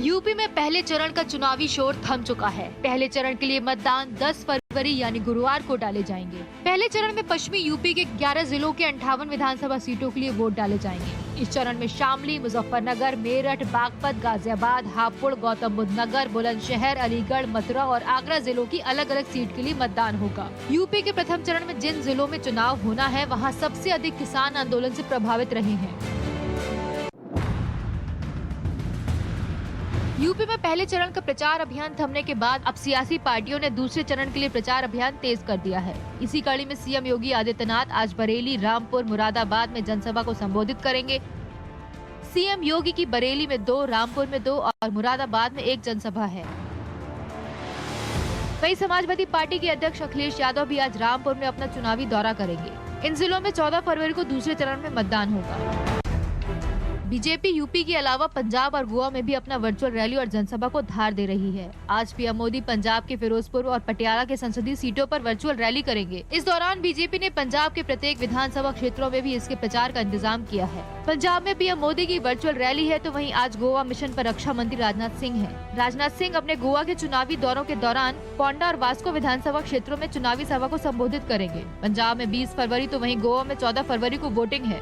यूपी में पहले चरण का चुनावी शोर थम चुका है। पहले चरण के लिए मतदान 10 फरवरी यानी गुरुवार को डाले जाएंगे। पहले चरण में पश्चिमी यूपी के 11 जिलों के 58 विधानसभा सीटों के लिए वोट डाले जाएंगे। इस चरण में शामली, मुजफ्फरनगर, मेरठ, बागपत, गाजियाबाद, हापुड़, गौतम बुद्ध नगर, बुलंदशहर, अलीगढ़, मथुरा और आगरा जिलों की अलग अलग सीट के लिए मतदान होगा। यूपी के प्रथम चरण में जिन जिलों में चुनाव होना है वहाँ सबसे अधिक किसान आंदोलन से प्रभावित रहे हैं। यूपी में पहले चरण का प्रचार अभियान थमने के बाद अब सियासी पार्टियों ने दूसरे चरण के लिए प्रचार अभियान तेज कर दिया है। इसी कड़ी में सीएम योगी आदित्यनाथ आज बरेली, रामपुर, मुरादाबाद में जनसभा को संबोधित करेंगे। सीएम योगी की बरेली में 2, रामपुर में 2 और मुरादाबाद में 1 जनसभा है। वहीं समाजवादी पार्टी के अध्यक्ष अखिलेश यादव भी आज रामपुर में अपना चुनावी दौरा करेंगे। इन जिलों में 14 फरवरी को दूसरे चरण में मतदान होगा। बीजेपी यूपी के अलावा पंजाब और गोवा में भी अपना वर्चुअल रैली और जनसभा को धार दे रही है। आज पीएम मोदी पंजाब के फिरोजपुर और पटियाला के संसदीय सीटों पर वर्चुअल रैली करेंगे। इस दौरान बीजेपी ने पंजाब के प्रत्येक विधानसभा क्षेत्रों में भी इसके प्रचार का इंतजाम किया है। पंजाब में पीएम मोदी की वर्चुअल रैली है, तो वहीं आज गोवा मिशन पर रक्षा मंत्री राजनाथ सिंह है। राजनाथ सिंह अपने गोवा के चुनावी दौरों के दौरान पोंडा और वास्को विधानसभा क्षेत्रों में चुनावी सभा को संबोधित करेंगे। पंजाब में 20 फरवरी तो वहीं गोवा में 14 फरवरी को वोटिंग है।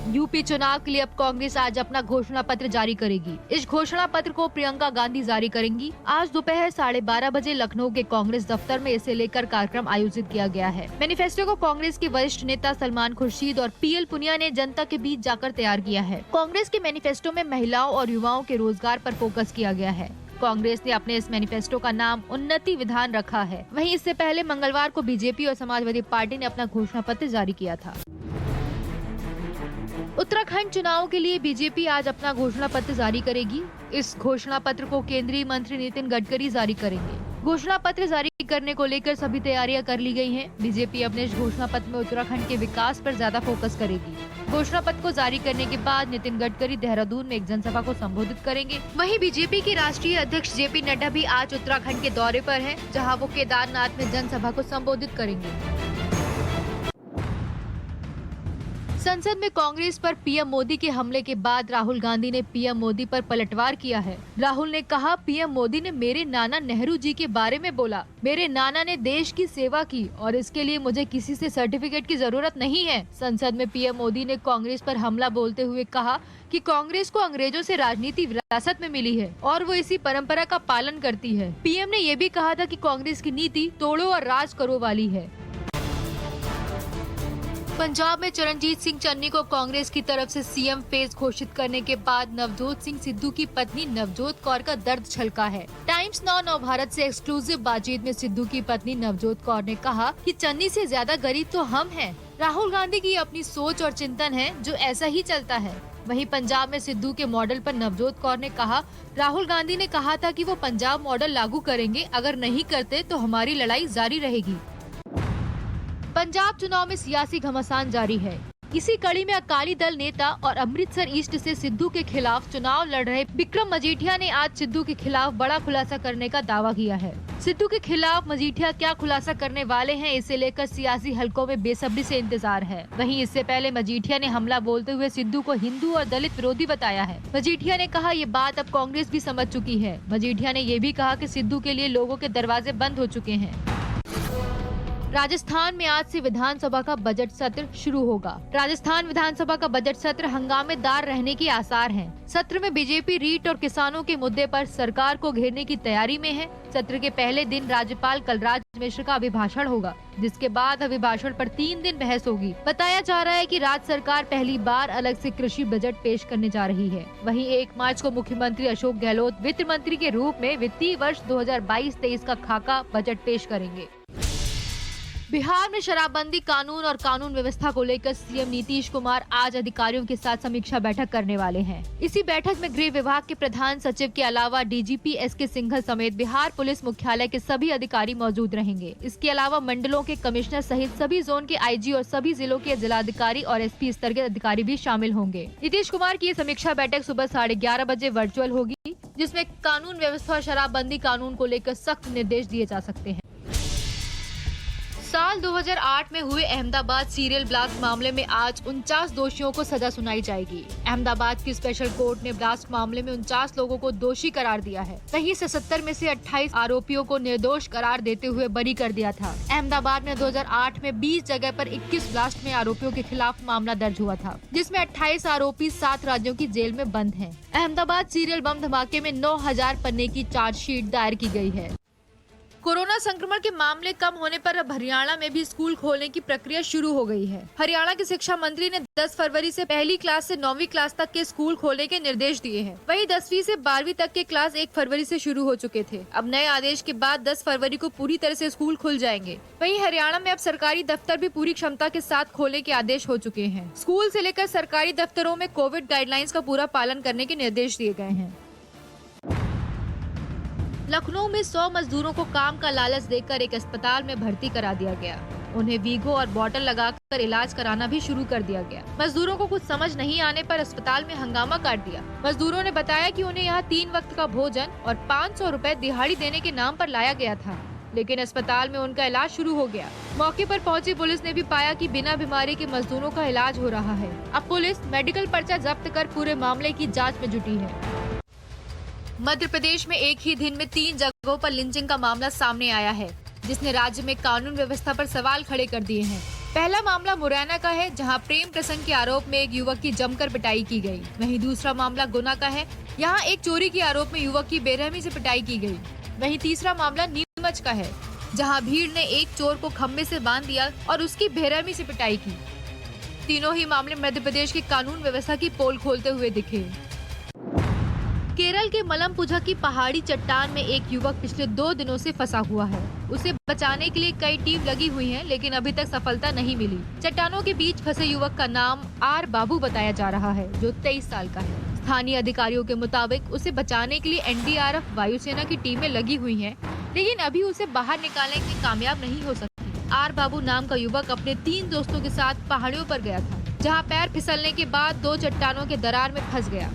यूपी चुनाव के लिए अब कांग्रेस आज अपना घोषणा पत्र जारी करेगी। इस घोषणा पत्र को प्रियंका गांधी जारी करेंगी। आज दोपहर 12:30 बजे लखनऊ के कांग्रेस दफ्तर में इसे लेकर कार्यक्रम आयोजित किया गया है। मैनिफेस्टो को कांग्रेस के वरिष्ठ नेता सलमान खुर्शीद और पीएल पुनिया ने जनता के बीच जाकर तैयार किया है। कांग्रेस के मैनिफेस्टो में महिलाओं और युवाओं के रोजगार पर फोकस किया गया है। कांग्रेस ने अपने इस मैनिफेस्टो का नाम उन्नति विधान रखा है। वहीं इससे पहले मंगलवार को बीजेपी और समाजवादी पार्टी ने अपना घोषणा पत्र जारी किया था। उत्तराखंड चुनाव के लिए बीजेपी आज अपना घोषणा पत्र जारी करेगी। इस घोषणा पत्र को केंद्रीय मंत्री नितिन गडकरी जारी करेंगे। घोषणा पत्र जारी करने को लेकर सभी तैयारियां कर ली गई हैं। बीजेपी अपने इस घोषणा पत्र में उत्तराखंड के विकास पर ज्यादा फोकस करेगी। घोषणा पत्र को जारी करने के बाद नितिन गडकरी देहरादून में एक जनसभा को संबोधित करेंगे। वहीं बीजेपी के राष्ट्रीय अध्यक्ष जेपी नड्डा भी आज उत्तराखंड के दौरे पर हैं, जहां वो केदारनाथ में जनसभा को संबोधित करेंगे। संसद में कांग्रेस पर पीएम मोदी के हमले के बाद राहुल गांधी ने पीएम मोदी पर पलटवार किया है। राहुल ने कहा, पीएम मोदी ने मेरे नाना नेहरू जी के बारे में बोला। मेरे नाना ने देश की सेवा की और इसके लिए मुझे किसी से सर्टिफिकेट की जरूरत नहीं है। संसद में पीएम मोदी ने कांग्रेस पर हमला बोलते हुए कहा कि कांग्रेस को अंग्रेजों से राजनीति विरासत में मिली है और वो इसी परंपरा का पालन करती है। पीएम ने ये भी कहा था कि कांग्रेस की नीति तोड़ो और राज करो वाली है। पंजाब में चरणजीत सिंह चन्नी को कांग्रेस की तरफ से सीएम फेस घोषित करने के बाद नवजोत सिंह सिद्धू की पत्नी नवजोत कौर का दर्द छलका है। टाइम्स नौ भारत से एक्सक्लूसिव बातचीत में सिद्धू की पत्नी नवजोत कौर ने कहा कि चन्नी से ज्यादा गरीब तो हम हैं। राहुल गांधी की अपनी सोच और चिंतन है जो ऐसा ही चलता है। वहीं पंजाब में सिद्धू के मॉडल पर नवजोत कौर ने कहा, राहुल गांधी ने कहा था कि वो पंजाब मॉडल लागू करेंगे, अगर नहीं करते तो हमारी लड़ाई जारी रहेगी। पंजाब चुनाव में सियासी घमासान जारी है। इसी कड़ी में अकाली दल नेता और अमृतसर ईस्ट से सिद्धू के खिलाफ चुनाव लड़ रहे विक्रम मजीठिया ने आज सिद्धू के खिलाफ बड़ा खुलासा करने का दावा किया है। सिद्धू के खिलाफ मजीठिया क्या खुलासा करने वाले हैं, इसे लेकर सियासी हलकों में बेसब्री से इंतजार है। वहीं इससे पहले मजीठिया ने हमला बोलते हुए सिद्धू को हिंदू और दलित विरोधी बताया है। मजीठिया ने कहा, ये बात अब कांग्रेस भी समझ चुकी है। मजीठिया ने ये भी कहा कि सिद्धू के लिए लोगों के दरवाजे बंद हो चुके हैं। राजस्थान में आज से विधानसभा का बजट सत्र शुरू होगा। राजस्थान विधानसभा का बजट सत्र हंगामेदार रहने के आसार हैं। सत्र में बीजेपी रीट और किसानों के मुद्दे पर सरकार को घेरने की तैयारी में है। सत्र के पहले दिन राज्यपाल कलराज मिश्र का अभिभाषण होगा, जिसके बाद अभिभाषण पर 3 दिन बहस होगी। बताया जा रहा है कि राज्य सरकार पहली बार अलग से कृषि बजट पेश करने जा रही है। वहीं 1 मार्च को मुख्यमंत्री अशोक गहलोत वित्त मंत्री के रूप में वित्तीय वर्ष 2022-23 का खाका बजट पेश करेंगे। बिहार में शराबबंदी कानून और कानून व्यवस्था को लेकर सीएम नीतीश कुमार आज अधिकारियों के साथ समीक्षा बैठक करने वाले हैं। इसी बैठक में गृह विभाग के प्रधान सचिव के अलावा डीजीपी एसके सिंघल समेत बिहार पुलिस मुख्यालय के सभी अधिकारी मौजूद रहेंगे। इसके अलावा मंडलों के कमिश्नर सहित सभी जोन के आईजी और सभी जिलों के जिलाधिकारी और एसपी स्तर के अधिकारी भी शामिल होंगे। नीतीश कुमार की ये समीक्षा बैठक सुबह 11:30 बजे वर्चुअल होगी, जिसमें कानून व्यवस्था और शराबबंदी कानून को लेकर सख्त निर्देश दिए जा सकते हैं। साल 2008 में हुए अहमदाबाद सीरियल ब्लास्ट मामले में आज 49 दोषियों को सजा सुनाई जाएगी। अहमदाबाद की स्पेशल कोर्ट ने ब्लास्ट मामले में 49 लोगों को दोषी करार दिया है। वहीं 77 में से 28 आरोपियों को निर्दोष करार देते हुए बरी कर दिया था। अहमदाबाद में 2008 में 20 जगह पर 21 ब्लास्ट में आरोपियों के खिलाफ मामला दर्ज हुआ था, जिसमें 28 आरोपी 7 राज्यों की जेल में बंद हैं। अहमदाबाद सीरियल बम धमाके में 9000 पन्ने की चार्जशीट दायर की गई है। कोरोना संक्रमण के मामले कम होने पर अब हरियाणा में भी स्कूल खोलने की प्रक्रिया शुरू हो गई है। हरियाणा के शिक्षा मंत्री ने 10 फरवरी से पहली क्लास से 9वीं क्लास तक के स्कूल खोलने के निर्देश दिए हैं। वहीं 10वीं से 12वीं तक के क्लास 1 फरवरी से शुरू हो चुके थे। अब नए आदेश के बाद 10 फरवरी को पूरी तरह से स्कूल खुल जाएंगे। वहीं हरियाणा में अब सरकारी दफ्तर भी पूरी क्षमता के साथ खोलने के आदेश हो चुके हैं। स्कूल से लेकर सरकारी दफ्तरों में कोविड गाइडलाइंस का पूरा पालन करने के निर्देश दिए गए हैं। लखनऊ में 100 मजदूरों को काम का लालच देकर एक अस्पताल में भर्ती करा दिया गया। उन्हें वीगो और बॉटल लगाकर इलाज कराना भी शुरू कर दिया गया। मजदूरों को कुछ समझ नहीं आने पर अस्पताल में हंगामा काट दिया। मजदूरों ने बताया कि उन्हें यहाँ 3 वक्त का भोजन और 500 रुपए दिहाड़ी देने के नाम पर लाया गया था, लेकिन अस्पताल में उनका इलाज शुरू हो गया। मौके पर पहुंची पुलिस ने भी पाया कि बिना बीमारी के मजदूरों का इलाज हो रहा है। अब पुलिस मेडिकल पर्चा जब्त कर पूरे मामले की जाँच में जुटी है। मध्य प्रदेश में एक ही दिन में 3 जगहों पर लिंचिंग का मामला सामने आया है, जिसने राज्य में कानून व्यवस्था पर सवाल खड़े कर दिए हैं। पहला मामला मुरैना का है, जहां प्रेम प्रसंग के आरोप में एक युवक की जमकर पिटाई की गई। वहीं दूसरा मामला गुना का है, यहां एक चोरी के आरोप में युवक की बेरहमी से पिटाई की गई। वहीं तीसरा मामला नीमच का है, जहां भीड़ ने एक चोर को खम्भे से बांध दिया और उसकी बेरहमी से पिटाई की। तीनों ही मामले मध्य प्रदेश की कानून व्यवस्था की पोल खोलते हुए दिखे। केरल के मलमपुझा की पहाड़ी चट्टान में एक युवक पिछले 2 दिनों से फंसा हुआ है। उसे बचाने के लिए कई टीम लगी हुई हैं, लेकिन अभी तक सफलता नहीं मिली। चट्टानों के बीच फंसे युवक का नाम आर बाबू बताया जा रहा है, जो 23 साल का है। स्थानीय अधिकारियों के मुताबिक उसे बचाने के लिए एनडीआरएफ वायुसेना की टीमें लगी हुई हैं, लेकिन अभी उसे बाहर निकालने में कामयाब नहीं हो सकी। आर बाबू नाम का युवक अपने 3 दोस्तों के साथ पहाड़ियों पर गया था, जहाँ पैर फिसलने के बाद 2 चट्टानों के दरार में फंस गया।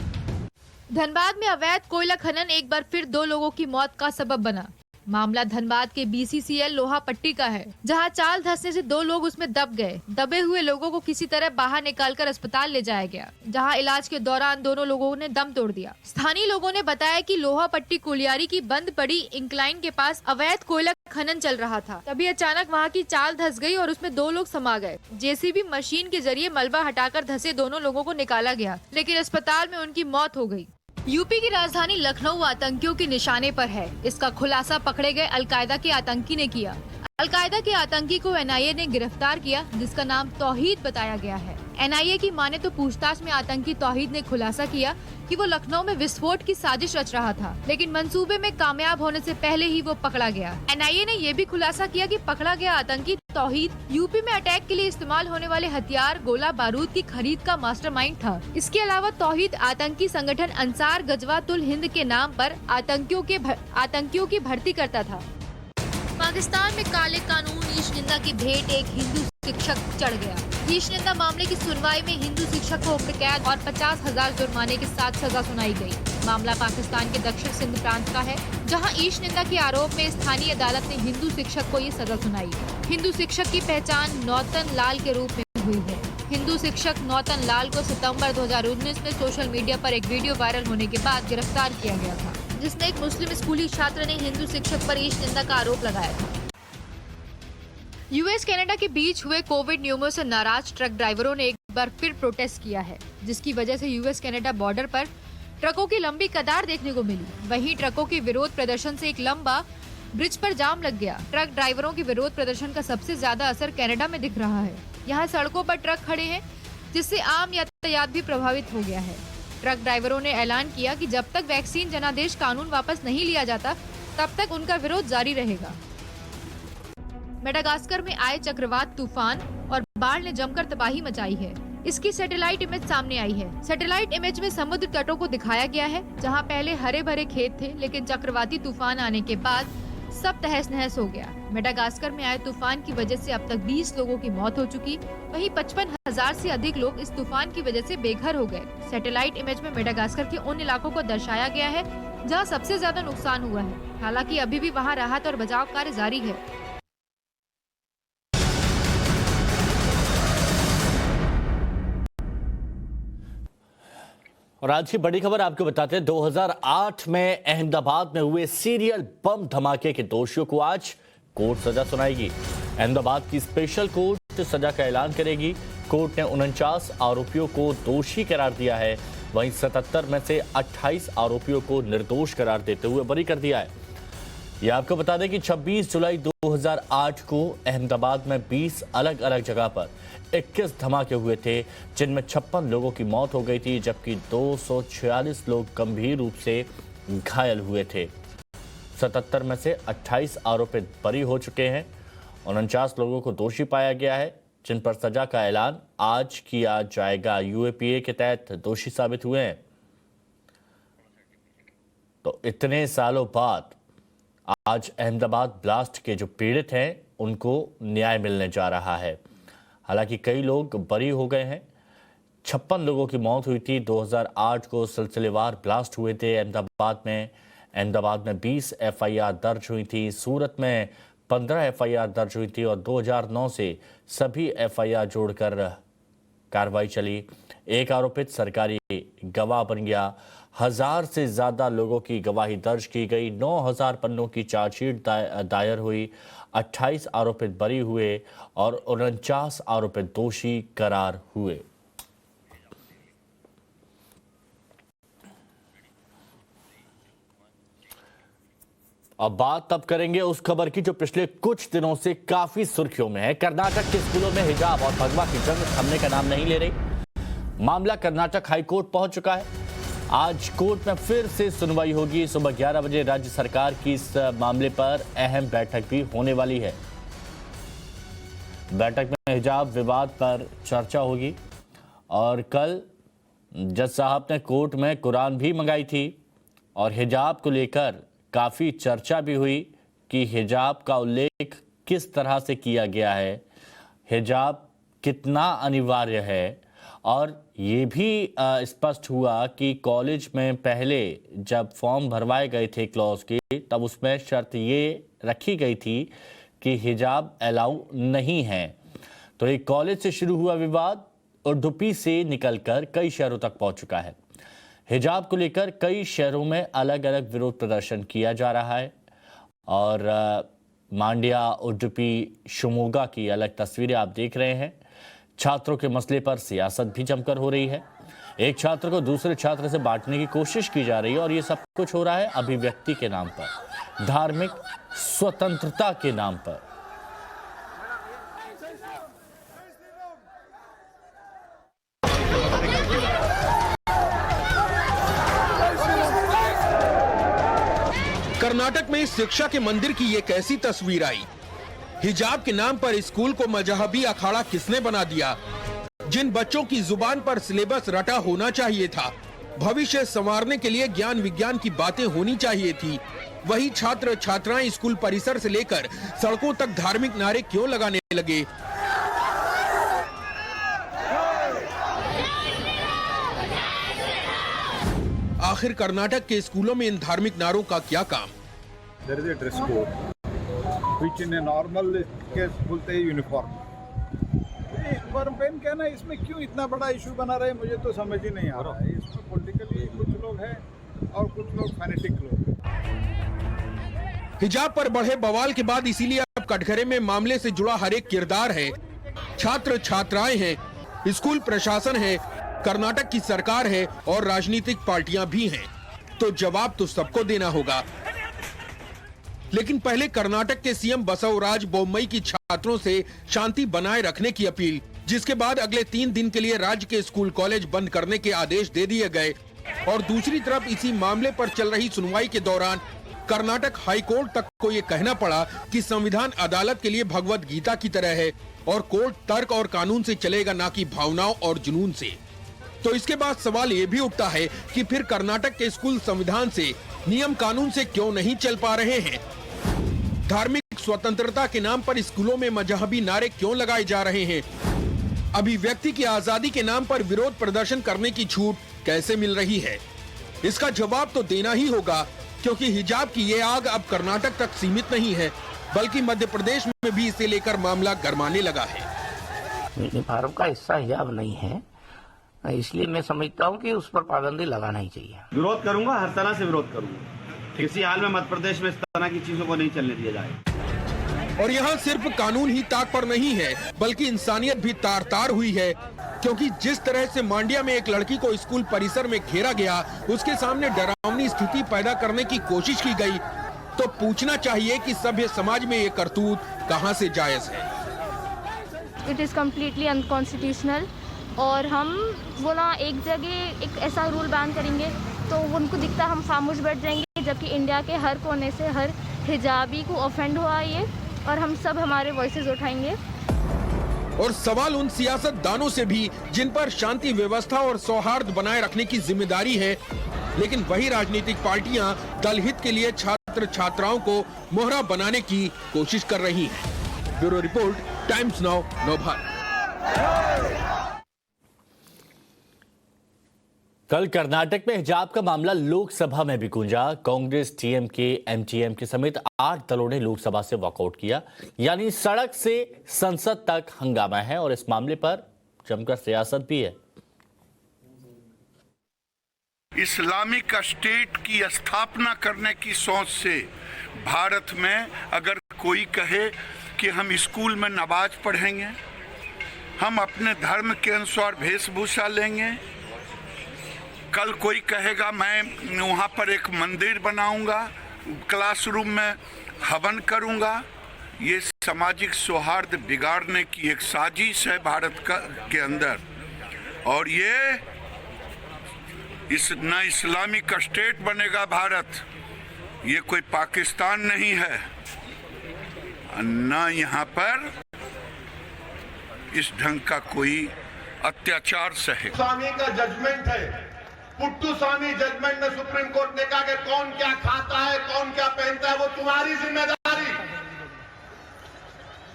धनबाद में अवैध कोयला खनन एक बार फिर 2 लोगों की मौत का सबब बना। मामला धनबाद के बीसीसीएल लोहा पट्टी का है, जहां चाल धंसने से 2 लोग उसमें दब गए। दबे हुए लोगों को किसी तरह बाहर निकालकर अस्पताल ले जाया गया, जहां इलाज के दौरान दोनों लोगों ने दम तोड़ दिया। स्थानीय लोगों ने बताया कि लोहा पट्टी कुलियारी की बंद पड़ी इंक्लाइन के पास अवैध कोयला खनन चल रहा था। तभी अचानक वहां की चाल धंस गई और उसमें 2 लोग समा गए। जेसीबी मशीन के जरिए मलबा हटाकर धंसे दोनों लोगों को निकाला गया, लेकिन अस्पताल में उनकी मौत हो गई। यूपी की राजधानी लखनऊ आतंकियों के निशाने पर है। इसका खुलासा पकड़े गए अलकायदा के आतंकी ने किया। अलकायदा के आतंकी को एनआईए ने गिरफ्तार किया, जिसका नाम तौहीद बताया गया है। एनआईए की माने तो पूछताछ में आतंकी तौहीद ने खुलासा किया कि वो लखनऊ में विस्फोट की साजिश रच रहा था, लेकिन मंसूबे में कामयाब होने से पहले ही वो पकड़ा गया। एनआईए ने ये भी खुलासा किया कि पकड़ा गया आतंकी तौहीद यूपी में अटैक के लिए इस्तेमाल होने वाले हथियार गोला बारूद की खरीद का मास्टरमाइंड था। इसके अलावा तौहीद आतंकी संगठन अंसार गजवातुल हिंद के नाम पर आतंकियों की भर्ती करता था। पाकिस्तान में काले कानून ईश निंदा की भेंट एक हिंदू शिक्षक चढ़ गया। ईश निंदा मामले की सुनवाई में हिंदू शिक्षक को उम्र कैद और 50,000 जुर्माने के साथ सजा सुनाई गई। मामला पाकिस्तान के दक्षिण सिंध प्रांत का है, जहां ईश निंदा के आरोप में स्थानीय अदालत ने हिंदू शिक्षक को ये सजा सुनाई। हिंदू शिक्षक की पहचान नौतन लाल के रूप में हुई है। हिंदू शिक्षक नौतन लाल को सितंबर 2019 में सोशल मीडिया पर एक वीडियो वायरल होने के बाद गिरफ्तार किया गया था, जिसमें एक मुस्लिम स्कूली छात्र ने हिंदू शिक्षक पर ईश निंदा का आरोप लगाया था। यूएस कनाडा के बीच हुए कोविड नियमों से नाराज ट्रक ड्राइवरों ने एक बार फिर प्रोटेस्ट किया है, जिसकी वजह से यूएस कनाडा बॉर्डर पर ट्रकों की लंबी कतार देखने को मिली। वहीं ट्रकों के विरोध प्रदर्शन से एक लंबा ब्रिज पर जाम लग गया। ट्रक ड्राइवरों के विरोध प्रदर्शन का सबसे ज्यादा असर कनाडा में दिख रहा है। यहाँ सड़कों पर ट्रक खड़े हैं, जिससे आम यातायात भी प्रभावित हो गया है। ट्रक ड्राइवरों ने ऐलान किया कि जब तक वैक्सीन जनादेश कानून वापस नहीं लिया जाता, तब तक उनका विरोध जारी रहेगा। मेडागास्कर में आए चक्रवात तूफान और बाढ़ ने जमकर तबाही मचाई है। इसकी सैटेलाइट इमेज सामने आई है। सैटेलाइट इमेज में समुद्र तटों को दिखाया गया है, जहां पहले हरे भरे खेत थे, लेकिन चक्रवाती तूफान आने के बाद सब तहस नहस हो गया। मेडागास्कर में आए तूफान की वजह से अब तक 20 लोगों की मौत हो चुकी, वहीं 55,000 से अधिक लोग इस तूफान की वजह से बेघर हो गए। सैटेलाइट इमेज में मेडागास्कर के उन इलाकों को दर्शाया गया है जहां सबसे ज्यादा नुकसान हुआ है। हालांकि अभी भी वहां राहत और बचाव कार्य जारी है। और आज की बड़ी खबर आपको बताते हैं, 2008 में अहमदाबाद में हुए सीरियल बम धमाके के दोषियों को आज कोर्ट सजा सुनाएगी। अहमदाबाद की स्पेशल कोर्ट सजा का ऐलान करेगी। कोर्ट ने 49 आरोपियों को दोषी करार दिया है, वहीं 77 में से 28 आरोपियों को निर्दोष करार देते हुए बरी कर दिया है। यह आपको बता दें कि 26 जुलाई 2008 को अहमदाबाद में 20 अलग अलग जगह पर 21 धमाके हुए थे, जिनमें 56 लोगों की मौत हो गई थी, जबकि 246 लोग गंभीर रूप से घायल हुए थे। 77 में से 28 आरोपित बरी हो चुके हैं। 49 लोगों को दोषी पाया गया है, जिन पर सजा का ऐलान आज किया जाएगा। यूएपीए के तहत दोषी साबित हुए हैं। तो इतने सालों बाद आज अहमदाबाद ब्लास्ट के जो पीड़ित हैं, उनको न्याय मिलने जा रहा है। हालांकि कई लोग बरी हो गए हैं। 56 लोगों की मौत हुई थी। 2008 को सिलसिलेवार ब्लास्ट हुए थे अहमदाबाद में। अहमदाबाद में 20 एफआईआर दर्ज हुई थी। सूरत में 15 एफआईआर दर्ज हुई थी और 2009 से सभी एफआईआर जोड़कर कार्रवाई चली। एक आरोपित सरकारी गवाह बन गया। 1000 से ज्यादा लोगों की गवाही दर्ज की गई। 9000 पन्नों की चार्जशीट दायर हुई। 28 आरोपित बरी हुए और 49 आरोपित दोषी करार हुए। अब बात तब करेंगे उस खबर की जो पिछले कुछ दिनों से काफी सुर्खियों में है। कर्नाटक के स्कूलों में हिजाब और भगवा की जंग थमने का नाम नहीं ले रही। मामला कर्नाटक हाईकोर्ट पहुंच चुका है। आज कोर्ट में फिर से सुनवाई होगी। सुबह 11 बजे राज्य सरकार की इस मामले पर अहम बैठक भी होने वाली है। बैठक में हिजाब विवाद पर चर्चा होगी और कल जज साहब ने कोर्ट में कुरान भी मंगाई थी और हिजाब को लेकर काफ़ी चर्चा भी हुई कि हिजाब का उल्लेख किस तरह से किया गया है, हिजाब कितना अनिवार्य है। और ये भी स्पष्ट हुआ कि कॉलेज में पहले जब फॉर्म भरवाए गए थे क्लॉज के, तब उसमें शर्त ये रखी गई थी कि हिजाब अलाउ नहीं है। तो एक कॉलेज से शुरू हुआ विवाद उर्दुपी से निकलकर कई शहरों तक पहुंच चुका है। हिजाब को लेकर कई शहरों में अलग अलग विरोध प्रदर्शन किया जा रहा है और मांड्या, उडुपी, शिमोगा की अलग तस्वीरें आप देख रहे हैं। छात्रों के मसले पर सियासत भी जमकर हो रही है। एक छात्र को दूसरे छात्र से बांटने की कोशिश की जा रही है और ये सब कुछ हो रहा है अभिव्यक्ति के नाम पर, धार्मिक स्वतंत्रता के नाम पर। कर्नाटक में शिक्षा के मंदिर की ये कैसी तस्वीर आई। हिजाब के नाम पर स्कूल को मजहबी अखाड़ा किसने बना दिया। जिन बच्चों की जुबान पर सिलेबस रटा होना चाहिए था, भविष्य संवारने के लिए ज्ञान विज्ञान की बातें होनी चाहिए थी, वही छात्र छात्राएं स्कूल परिसर से लेकर सड़कों तक धार्मिक नारे क्यों लगाने लगे। आखिर कर्नाटक के स्कूलों में इन धार्मिक नारों का क्या काम? There is a dress code, which in a normal case बोलते हैं यूनिफॉर्म। यूनिफॉर्म पहन के ना इसमें क्यों इतना बड़ा इशू बना रहे हैं, मुझे तो समझ ही नहीं आ रहा है। इसमें पॉलिटिकली कुछ लोग हैं और कुछ लोग फैनेटिक लोग। हिजाब पर बढ़े बवाल के बाद इसीलिए अब कटघरे में मामले से जुड़ा हर एक किरदार है। छात्र छात्राएं हैं, स्कूल प्रशासन है, कर्नाटक की सरकार है और राजनीतिक पार्टियां भी हैं। तो जवाब तो सबको देना होगा। लेकिन पहले कर्नाटक के सीएम बसवराज बोम्मई की छात्रों से शांति बनाए रखने की अपील, जिसके बाद अगले 3 दिन के लिए राज्य के स्कूल कॉलेज बंद करने के आदेश दे दिए गए। और दूसरी तरफ इसी मामले पर चल रही सुनवाई के दौरान कर्नाटक हाई कोर्ट तक को ये कहना पड़ा कि संविधान अदालत के लिए भगवत गीता की तरह है और कोर्ट तर्क और कानून से चलेगा, ना कि भावनाओं और जुनून से। तो इसके बाद सवाल ये भी उठता है कि फिर कर्नाटक के स्कूल संविधान से, नियम कानून से क्यों नहीं चल पा रहे हैं? धार्मिक स्वतंत्रता के नाम पर स्कूलों में मजहबी नारे क्यों लगाए जा रहे हैं? अभिव्यक्ति की आजादी के नाम पर विरोध प्रदर्शन करने की छूट कैसे मिल रही है? इसका जवाब तो देना ही होगा, क्योंकि हिजाब की ये आग अब कर्नाटक तक सीमित नहीं है, बल्कि मध्य प्रदेश में भी इसे लेकर मामला गरमाने लगा है। यूनिफॉर्म का हिस्सा हिजाब नहीं है, इसलिए मैं समझता हूँ कि उस पर पाबंदी लगाना ही चाहिए। विरोध करूंगा, हर तरह से विरोध करूंगा। किसी हाल में मध्य प्रदेश में इस तरह की चीजों को नहीं चलने दिया जाए। और यहाँ सिर्फ कानून ही ताक पर नहीं है, बल्कि इंसानियत भी तार तार हुई है, क्योंकि जिस तरह से मांड्या में एक लड़की को स्कूल परिसर में घेरा गया, उसके सामने डरावनी स्थिति पैदा करने की कोशिश की गई, तो पूछना चाहिए कि सभ्य समाज में ये करतूत कहां से जायज है। इट इज़ कम्प्लीटली अनकॉन्स्टिट्यूशनल और हम वो ना एक जगह एक ऐसा रूल बैन करेंगे तो उनको दिखता हम खामोश बैठ जाएंगे, जबकि इंडिया के हर कोने से हर हिजाबी को ऑफेंड हुआ ये और हम सब हमारे वॉइसेस उठाएंगे। और सवाल उन सियासतदानों से भी जिन पर शांति व्यवस्था और सौहार्द बनाए रखने की जिम्मेदारी है, लेकिन वही राजनीतिक पार्टियां दलहित के लिए छात्र छात्राओं को मोहरा बनाने की कोशिश कर रही हैं। Bureau report, times now Navbharat. कल कर्नाटक में हिजाब का मामला लोकसभा में भी गूंजा। कांग्रेस, टीएमके, एमटीएमके समेत 8 दलों ने लोकसभा से वॉकआउट किया, यानी सड़क से संसद तक हंगामा है और इस मामले पर जमकर सियासत भी है। इस्लामिक स्टेट की स्थापना करने की सोच से भारत में अगर कोई कहे कि हम स्कूल में नमाज पढ़ेंगे, हम अपने धर्म के अनुसार वेशभूषा लेंगे, कल कोई कहेगा मैं वहाँ पर एक मंदिर बनाऊंगा, क्लासरूम में हवन करूंगा, ये सामाजिक सौहार्द बिगाड़ने की एक साजिश है भारत के अंदर। और ये न इस्लामिक स्टेट बनेगा भारत, ये कोई पाकिस्तान नहीं है, न यहाँ पर इस ढंग का कोई अत्याचार सहे। स्वामी का जजमेंट है, पुट्टू स्वामी जजमेंट में सुप्रीम कोर्ट ने कहा कि कौन क्या खाता है, कौन क्या पहनता है, वो तुम्हारी जिम्मेदारी।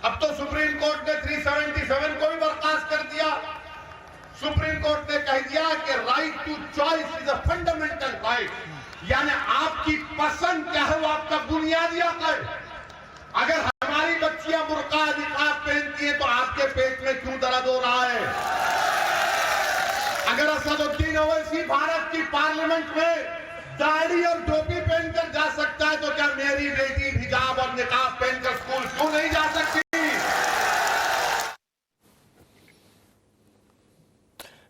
अब तो सुप्रीम कोर्ट ने 377 को भी बर्खास्त कर दिया। सुप्रीम कोर्ट ने कह दिया कि right to choice is a fundamental right, यानी आपकी पसंद क्या है वो आपका बुनियादी हक है। अगर हमारी बच्चियां बुर्का निकाब पहनती हैं तो आपके पेट में क्यों दर्द हो रहा है? अगर असदुद्दीन ओवैसी भारत की पार्लियामेंट में दाढ़ी और टोपी पहनकर जा सकता है तो क्या मेरी बेटी हिजाब और निकाब पहनकर स्कूल क्यों नहीं जा सकती?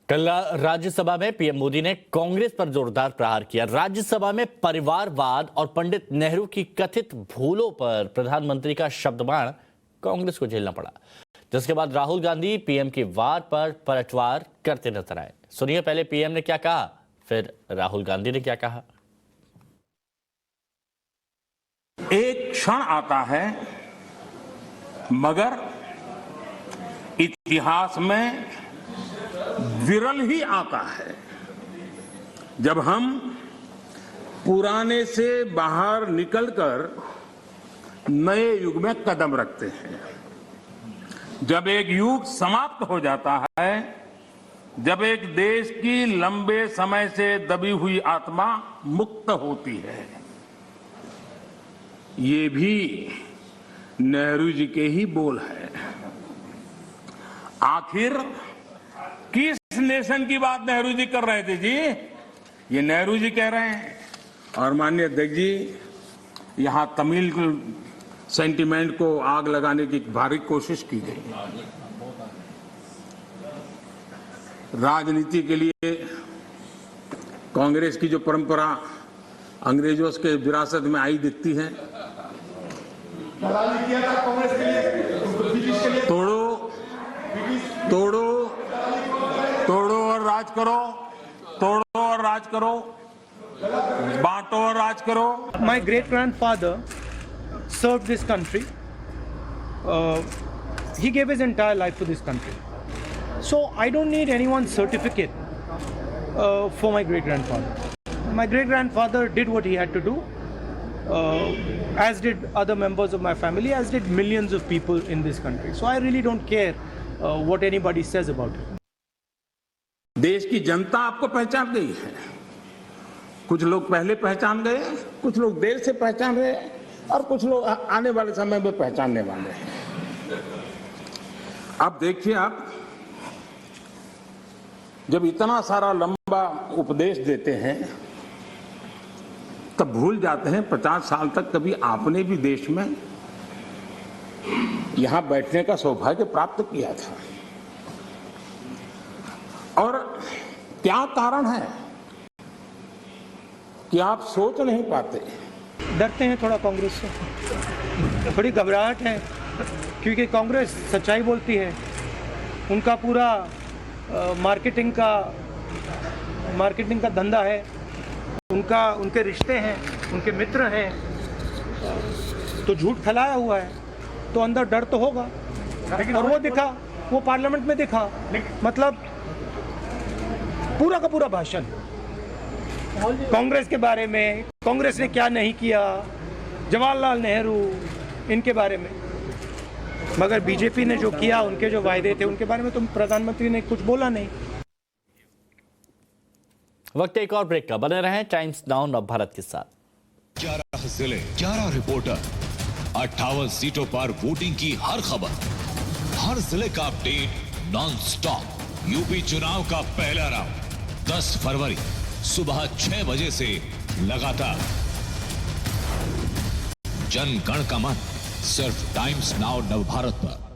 कल राज्यसभा में पीएम मोदी ने कांग्रेस पर जोरदार प्रहार किया। राज्यसभा में परिवारवाद और पंडित नेहरू की कथित भूलों पर प्रधानमंत्री का शब्दबाण कांग्रेस को झेलना पड़ा, जिसके बाद राहुल गांधी पीएम के वार पर पलटवार करते नजर आए। सुनिए पहले पीएम ने क्या कहा, फिर राहुल गांधी ने क्या कहा। एक क्षण आता है मगर इतिहास में विरल ही आता है जब हम पुराने से बाहर निकलकर नए युग में कदम रखते हैं। जब एक युग समाप्त हो जाता है जब एक देश की लंबे समय से दबी हुई आत्मा मुक्त होती है। ये भी नेहरू जी के ही बोल है। आखिर किस नेशन की बात नेहरू जी कर रहे थे जी? ये नेहरू जी कह रहे हैं। और माननीय अध्यक्ष जी, यहां तमिल सेंटिमेंट को आग लगाने की भारी कोशिश की गई। राजनीति के लिए कांग्रेस की जो परंपरा अंग्रेजों के विरासत में आई दिखती है, तोड़ो तोड़ो तोड़ो और राज करो, तोड़ो और राज करो, बांटो और राज करो। My great grandfather served this country. He gave his entire life to this country. So I don't need anyone's certificate for my great grandfather. My great grandfather did what he had to do, as did other members of my family, as did millions of people in this country. So I really don't care what anybody says about it. देश की जनता आपको पहचान गई है। कुछ लोग पहले पहचान गए, कुछ लोग देर से पहचान रहे और कुछ लोग आने वाले समय में पहचानने वाले हैं। अब देखिए, आप जब इतना सारा लंबा उपदेश देते हैं तब भूल जाते हैं 50 साल तक कभी आपने भी देश में यहां बैठने का सौभाग्य प्राप्त किया था। और क्या कारण है कि आप सोच नहीं पाते? डरते हैं थोड़ा कांग्रेस से, थोड़ी घबराहट है, क्योंकि कांग्रेस सच्चाई बोलती है। उनका पूरा मार्केटिंग का धंधा है, उनके रिश्ते हैं, उनके मित्र हैं, तो झूठ फैलाया हुआ है, तो अंदर डर तो होगा। और वो दिखा, वो पार्लियामेंट में दिखा, मतलब पूरा का पूरा भाषण कांग्रेस के बारे में, कांग्रेस ने क्या नहीं किया, जवाहरलाल नेहरू, इनके बारे में। मगर बीजेपी ने जो किया, उनके जो वायदे थे, उनके बारे में तो प्रधानमंत्री ने कुछ बोला नहीं। वक्त एक और ब्रेक का, बने रहें टाइम्स नाउ नव भारत के साथ। 11 जिले, 11 रिपोर्टर, 58 सीटों पर वोटिंग की हर खबर, हर जिले का अपडेट नॉन स्टॉप। यूपी चुनाव का पहला राउंड 10 फरवरी सुबह 6 बजे से लगातार। जन गण का मन सिर्फ टाइम्स नाउ नव भारत पर।